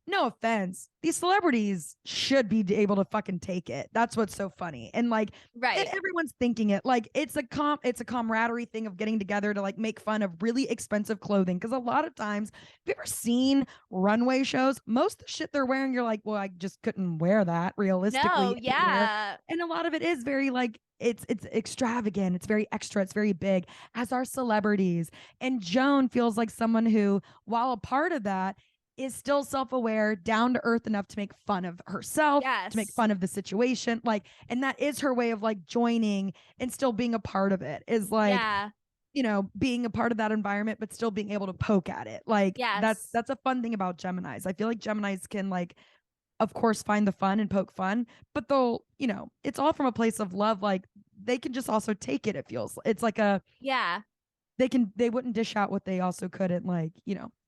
no offense, these celebrities should be able to fucking take it. That's what's so funny. And like, and Right. everyone's thinking it like it's a camaraderie thing of getting together to like make fun of really expensive clothing. Because a lot of times, have you ever seen runway shows? Most of the shit they're wearing, you're like, well, I just couldn't wear that No, realistically anywhere. yeah. And a lot of it is very like it's extravagant, it's very extra, it's very big, as are celebrities. And Joan feels like someone who, while a part of that, is still self-aware, down to earth enough to make fun of herself, to make Yes. fun of the situation. Like, and that is her way of like joining and still being a part of it, is like, Yeah. being a part of that environment, but still being able to poke at it. Like that's Yes. that's a fun thing about Geminis. I feel like Geminis can like, of course, find the fun and poke fun, but they'll, it's all from a place of love. Like they can just also take it. It feels it's like Yeah. they wouldn't dish out what they also couldn't like,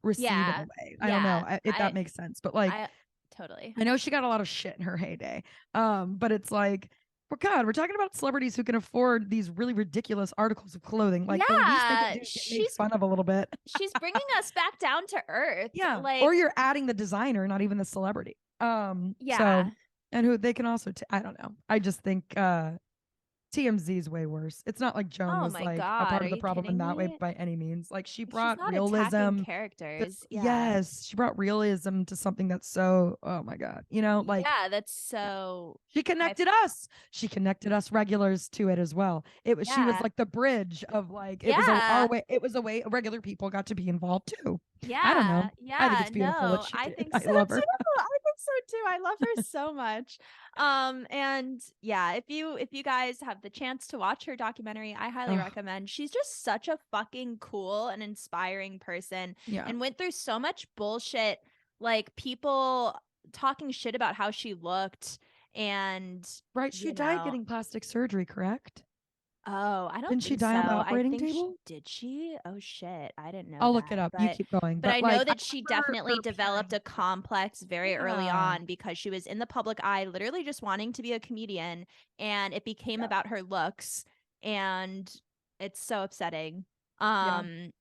receive in a Yeah. way. I don't know Yeah. if that makes sense, but like, I totally. I know she got a lot of shit in her heyday. But it's like, we're talking about celebrities who can afford these really ridiculous articles of clothing. Like the least they can Yeah. do is get made fun of a little bit. She's bringing us back down to earth. Yeah. Or Like, you're adding the designer, not even the celebrity. So, yeah. and who they can also, I don't know. I just think TMZ is way worse. It's not like Joan Oh was my like a God. part Are of the you problem in kidding that way me? by any means. Like she She's brought not attacking realism. characters. Yeah. Yes, she brought realism to something that's so, oh my God, like Yeah, that's so she high. connected us. She connected us regulars to it as well. She was Yeah. like the bridge of like, it was our Yeah. way. It was a way regular people got to be involved too. I don't know. Yeah. I think Yeah. it's beautiful what No, she I did. think I so love too. her. I think so too. I love her so much. And yeah, if you guys have the chance to watch her documentary, I highly Oh, recommend. She's just such a fucking cool and inspiring person yeah. and went through so much bullshit, like people talking shit about how she looked and Right. She you died know, getting plastic surgery, correct? oh, I don't Didn't she think die so. on the I operating think table? did she? Oh shit, I didn't know I'll look it that. up. You keep going. But But I know like, I that she remember definitely her developed appearing. a complex very early Yeah. on because she was in the public eye literally just wanting to be a comedian and it became Yeah. about her looks and it's so upsetting. Yeah. Um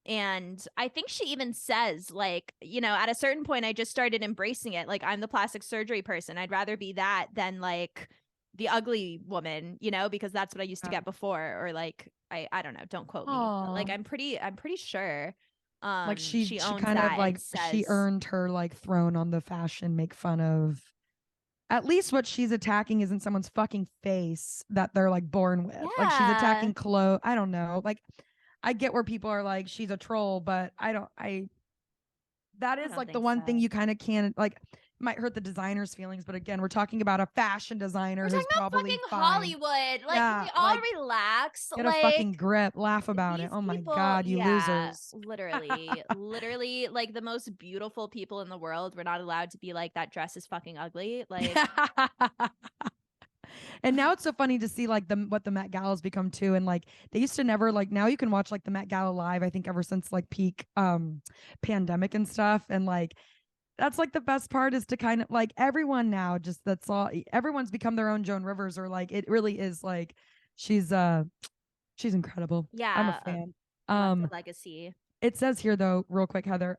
and I think she even says, like, at a certain point, I just started embracing it. Like, I'm the plastic surgery person. I'd rather be that than like the ugly woman, because that's what I used to Yeah. get before. Or like, I don't know, don't quote me. But like, Aw. I'm pretty sure Like she she owns kind of that and like she says, earned her like throne on the fashion make fun of. At least what she's attacking isn't someone's fucking face that they're like born with. Like she's yeah, attacking clothes. I don't know. Like I get where people are like she's a troll, but I don't. I that I is don't like the think one thing so. you kind of can't like. might hurt the designer's feelings, but again, we're talking about a fashion designer We're who's talking about probably fucking fine. Hollywood. Like, can Yeah, we all like relax? get a Like, fucking grip, laugh about it. these Oh my people, God, you yeah, losers. literally, like the most beautiful people in the world. We're not allowed to be like, that dress is fucking ugly. Like, And now it's so funny to see like what the Met Gala's become too. And like they used to never like now you can watch like the Met Gala live, I think ever since like peak pandemic and stuff. And like that's like the best part is to kind of like everyone now just that's all everyone's become their own Joan Rivers or like it really is like she's incredible. I'm a yeah, fan. love Um the legacy. it says here though, real quick, Heather,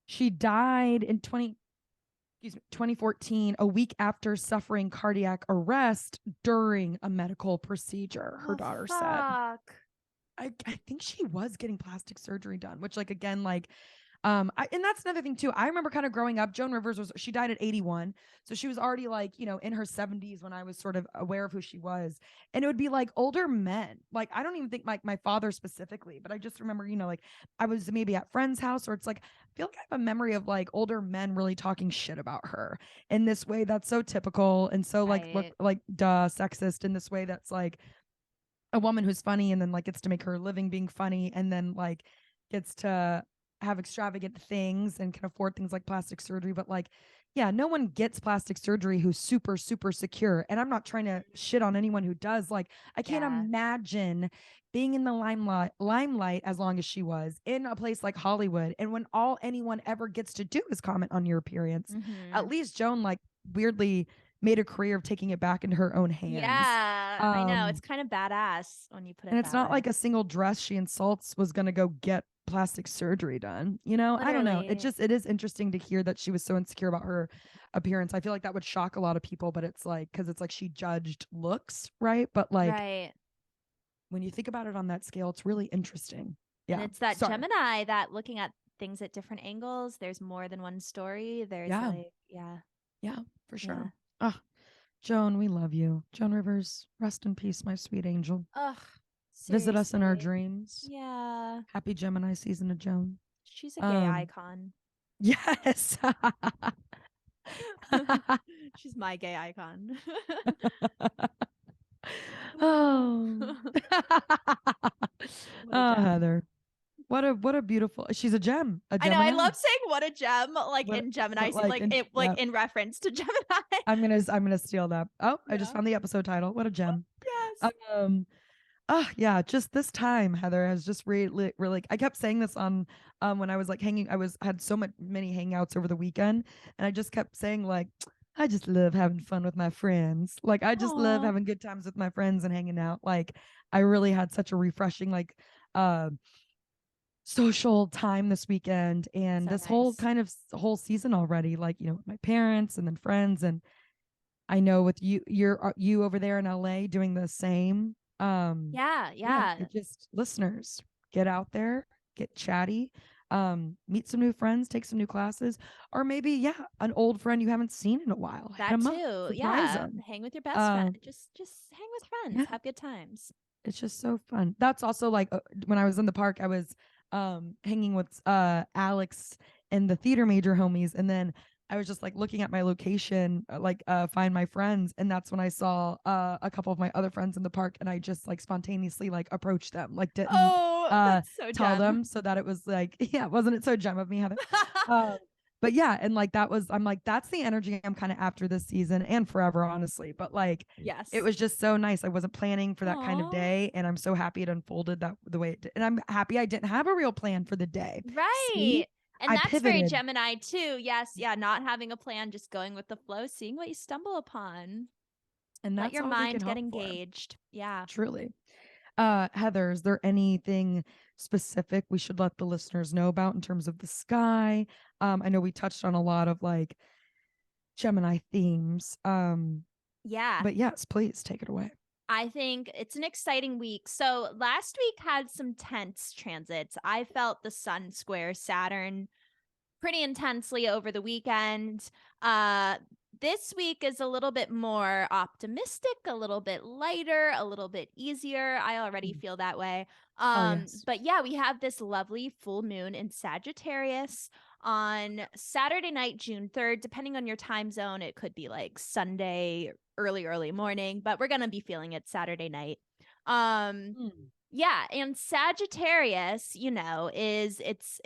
she died in 2014, a week after suffering cardiac arrest during a medical procedure, her Oh, daughter said. fuck. I think she was getting plastic surgery done, which like again, like and that's another thing too. I remember kind of growing up. Joan Rivers she died at 81. So she was already like, in her 70s when I was sort of aware of who she was. And it would be like older men. Like, I don't even think my father specifically, but I just remember, like I was maybe at friend's house or it's like, I feel like I have a memory of like older men really talking shit about her in this way that's so typical and so like, look Right. like sexist in this way that's like a woman who's funny and then like gets to make her living being funny and then like gets to have extravagant things and can afford things like plastic surgery. But like, yeah, no one gets plastic surgery who's super, super secure. And I'm not trying to shit on anyone who does. Like, I can't Yeah. imagine being in the limelight as long as she was in a place like Hollywood. And when all anyone ever gets to do is comment on your appearance, at Mm-hmm. least Joan like weirdly made a career of taking it back into her own hands. Yeah, I know. It's kind of badass when you put And it it's that not way. like a single dress she insults was going to go get plastic surgery done. I don't know. Literally. It is interesting to hear that she was so insecure about her appearance. I feel like that would shock a lot of people, but it's like, cause it's like she judged looks, right? But like Right. when you think about it on that scale, it's really interesting. And Yeah. it's that Sorry. Gemini that looking at things at different angles, there's more than one story. There's Yeah. like, yeah, Yeah, for yeah. sure. Ah, Joan, we love you. Joan Rivers, rest in peace, my sweet angel. Ugh, Visit us in our seriously. dreams. Yeah. Happy Gemini season of Joan. She's a gay Um, icon. yes. She's my gay icon. Oh. What a Oh, gem. Heather. What a beautiful. She's a gem. A I know. I Gemini. love saying "what a gem" like What in Gemini, but like like in it, like yeah. in reference to Gemini. I'm gonna steal that. Oh, I just Yeah. found the episode title. What a gem. Yes. Um oh yeah, just this time, Heather, has just really I kept saying this on when I was like hanging, had so many hangouts over the weekend, and I just kept saying like I just love having fun with my friends. Like I just love Aw. having good times with my friends and hanging out. Like I really had such a refreshing like uh social time this weekend and So this whole nice. kind of whole season already, like, with my parents and then friends. And I know with you over there in LA doing the same. Yeah. Yeah, Yeah. it just listeners get out there, get chatty, meet some new friends, take some new classes, or maybe, yeah, an old friend you haven't seen in a while. Hit That them up, too. surprise Yeah. them. Hang with your best friend. Um, Just hang with friends. yeah, Have good times. it's just so fun. That's also like when I was in the park, I was hanging with Alex and the theater major homies, and then I was just like looking at my location, find my friends, and that's when I saw a couple of my other friends in the park, and I just like spontaneously like approached them, like didn't Oh, uh that's so tell gem. them, so that it was like yeah, wasn't it so gem of me, Heather? Uh, but yeah, and like I'm like that's the energy I'm kind of after this season and forever, honestly. But like it Yes. was just so nice. I wasn't planning for that kind of Aw. day, and I'm so happy it unfolded that the way it did. And I'm happy I didn't have a real plan for the day. Right. See, And I that's very pivoted, Gemini too. Yes. Yeah. Not having a plan, just going with the flow, seeing what you stumble upon. and Let that's your all we can mind get hope for. engaged. Yeah. Truly. Heather, is there anything specific we should let the listeners know about in terms of the sky? I know we touched on a lot of like Gemini themes. Yeah. But yes, please take it away. I think it's an exciting week. So last week had some tense transits. I felt the sun square Saturn pretty intensely over the weekend. This week is a little bit more optimistic, a little bit lighter, a little bit easier. I already feel that way. Oh yes. But yeah, we have this lovely full moon in Sagittarius. on Saturday night, June 3rd. Depending on your time zone, it could be like Sunday, early morning, but we're going to be feeling it Saturday night. Yeah, and Sagittarius, it's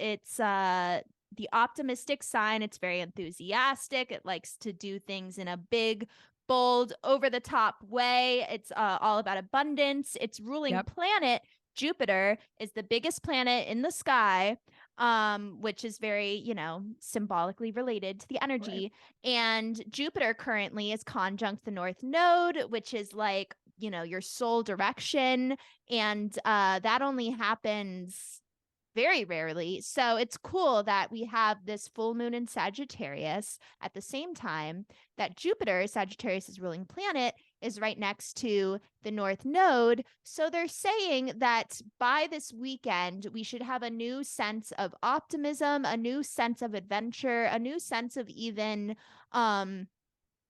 the optimistic sign. It's very enthusiastic. It likes to do things in a big, bold, over the top way. It's all about abundance. Its ruling planet, Jupiter, is the biggest planet in the sky, which is very, symbolically related to the energy. Right. And Jupiter currently is conjunct the North Node, which is like, your soul direction. And that only happens very rarely. So it's cool that we have this full moon in Sagittarius at the same time that Jupiter, Sagittarius's ruling planet, is right next to the North Node. So they're saying that by this weekend, we should have a new sense of optimism, a new sense of adventure, a new sense of even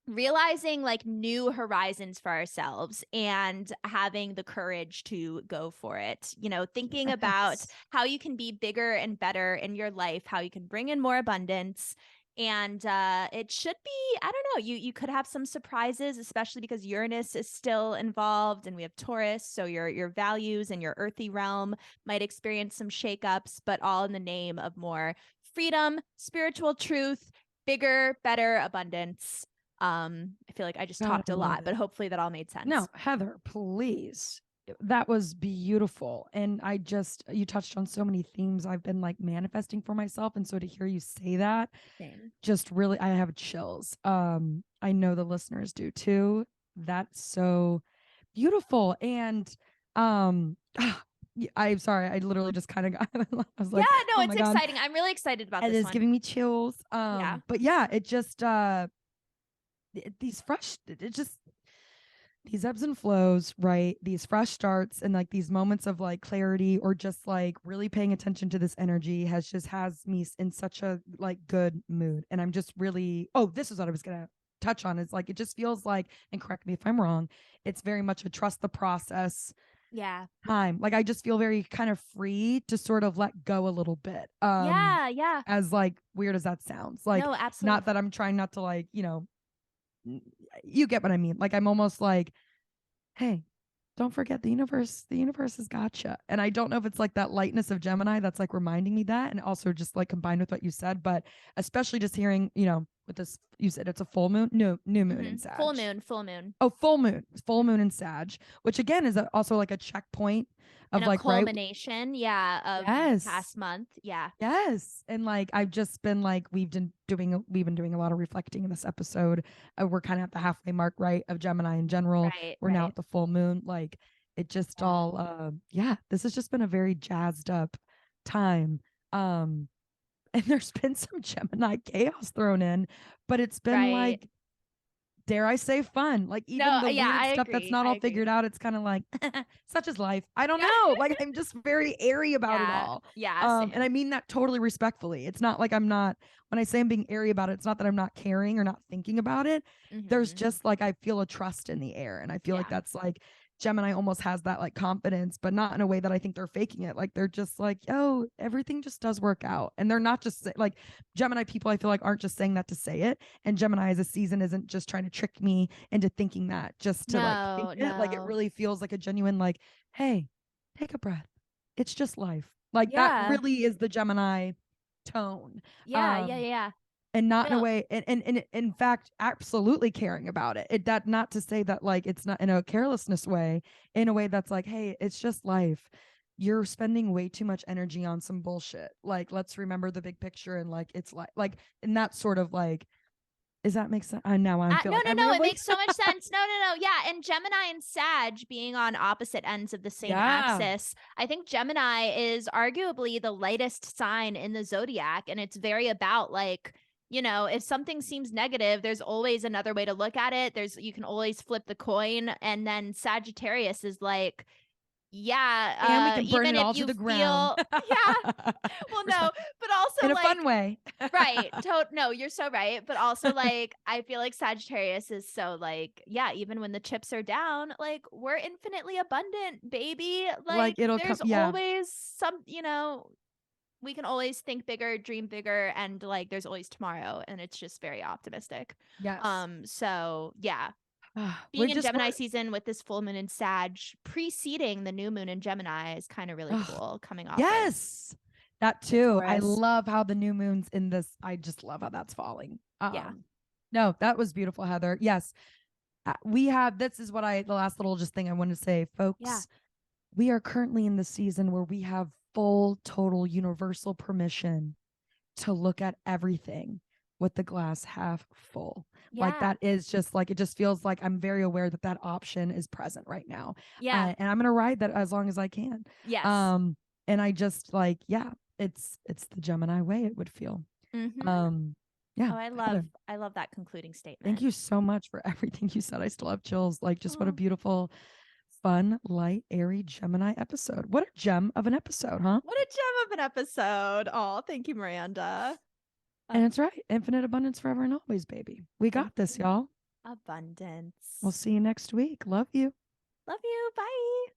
realizing like new horizons for ourselves and having the courage to go for it, thinking about how you can be bigger and better in your life, how you can bring in more abundance. And it should be, I don't know, you could have some surprises, especially because Uranus is still involved and we have Taurus. So your values and your earthy realm might experience some shakeups, but all in the name of more freedom, spiritual truth, bigger, better abundance. I feel like I just talked a lot, but hopefully that all made sense. No, Heather, please. That was beautiful. And you touched on so many themes I've been like manifesting for myself. And so to hear you say that, just really, I have chills. I know the listeners do too. That's so beautiful. And I'm sorry, I literally just kind of got, I was like, yeah, no, it's exciting. I'm really excited about this. It is giving me chills. But yeah, it just, these ebbs and flows, right? These fresh starts and like these moments of like clarity or just like really paying attention to this energy has me in such a like good mood. And I'm just really, this is what I was going to touch on, is like, it just feels like, and correct me if I'm wrong, it's very much a trust the process time. Like I just feel very kind of free to sort of let go a little bit. Yeah. As like weird as that sounds. Like, no, absolutely. Not that I'm trying not to like, you get what I mean. Like I'm almost like, hey, don't forget the universe has gotcha. And I don't know if it's like that lightness of Gemini that's like reminding me that, and also just like combined with what you said, but especially just hearing, with this, you said it's a full moon, no, new moon in Sag. Full moon. Oh, full moon in Sag, which again is also like a checkpoint of and like a culmination, right? Of past month. Yeah. Yes. And like I've just been like, we've been doing a lot of reflecting in this episode. We're kind of at the halfway mark, right, of Gemini in general. We're now at the full moon. Like it just this has just been a very jazzed up time. And there's been some Gemini chaos thrown in, but it's been like, dare I say, fun. Like even the weird stuff that's not all figured out, it's kind of like such is life. I don't know. Like I'm just very airy about it all. Yeah. And I mean that totally respectfully. It's not like I'm not, when I say I'm being airy about it, it's not that I'm not caring or not thinking about it. There's just like, I feel a trust in the air. And I feel like that's like, Gemini almost has that like confidence, but not in a way that I think they're faking it. Like they're just like, oh, everything just does work out. And they're not just like Gemini people, I feel like aren't just saying that to say it. And Gemini as a season isn't just trying to trick me into thinking that just to like think it. Like it really feels like a genuine like, hey, take a breath. It's just life. Like that really is the Gemini tone. Yeah. And not in a way, and in fact, absolutely caring about it. That not to say that like it's not in a carelessness way, in a way that's like, hey, it's just life. You're spending way too much energy on some bullshit. Like, let's remember the big picture and like it's like in that sort of like, does that make sense? Now I'm feeling no, it makes so much sense. No. Yeah. And Gemini and Sag being on opposite ends of the same axis, I think Gemini is arguably the lightest sign in the zodiac. And it's very about like, if something seems negative, there's always another way to look at it. You can always flip the coin. And then Sagittarius is like, and we can burn even it if all you to the ground. Well, no, but also in a like, fun way. Right. No, you're so right. But also like, I feel like Sagittarius is so like, even when the chips are down, like we're infinitely abundant, baby. Like it'll there's always some, we can always think bigger, dream bigger, and like there's always tomorrow, and it's just very optimistic. Yes. So yeah, We're being in just Gemini season with this full moon in Sag preceding the new moon in Gemini is kind of really cool coming off. Yes. That the too. I Taurus. love how the new moon's in this. I just love how that's falling. Yeah. No, that was beautiful, Heather. Yes. We have, this is what the last little just thing I want to say, folks. Yeah. We are currently in the season where we have full, total, universal permission to look at everything with the glass half full. Yeah. Like that is just like, it just feels like I'm very aware that that option is present right now. Yeah. And I'm going to ride that as long as I can. Yes. And I just like, yeah, it's the Gemini way, it would feel. Yeah. Oh, I love that concluding statement. Thank you so much for everything you said. I still have chills. Like, just what a beautiful, fun, light, airy Gemini episode. What a gem of an episode, huh? What a gem of an episode. Oh, thank you, Miranda. And it's right. Infinite abundance forever and always, baby. We got this, y'all. Abundance. We'll see you next week. Love you. Love you. Bye.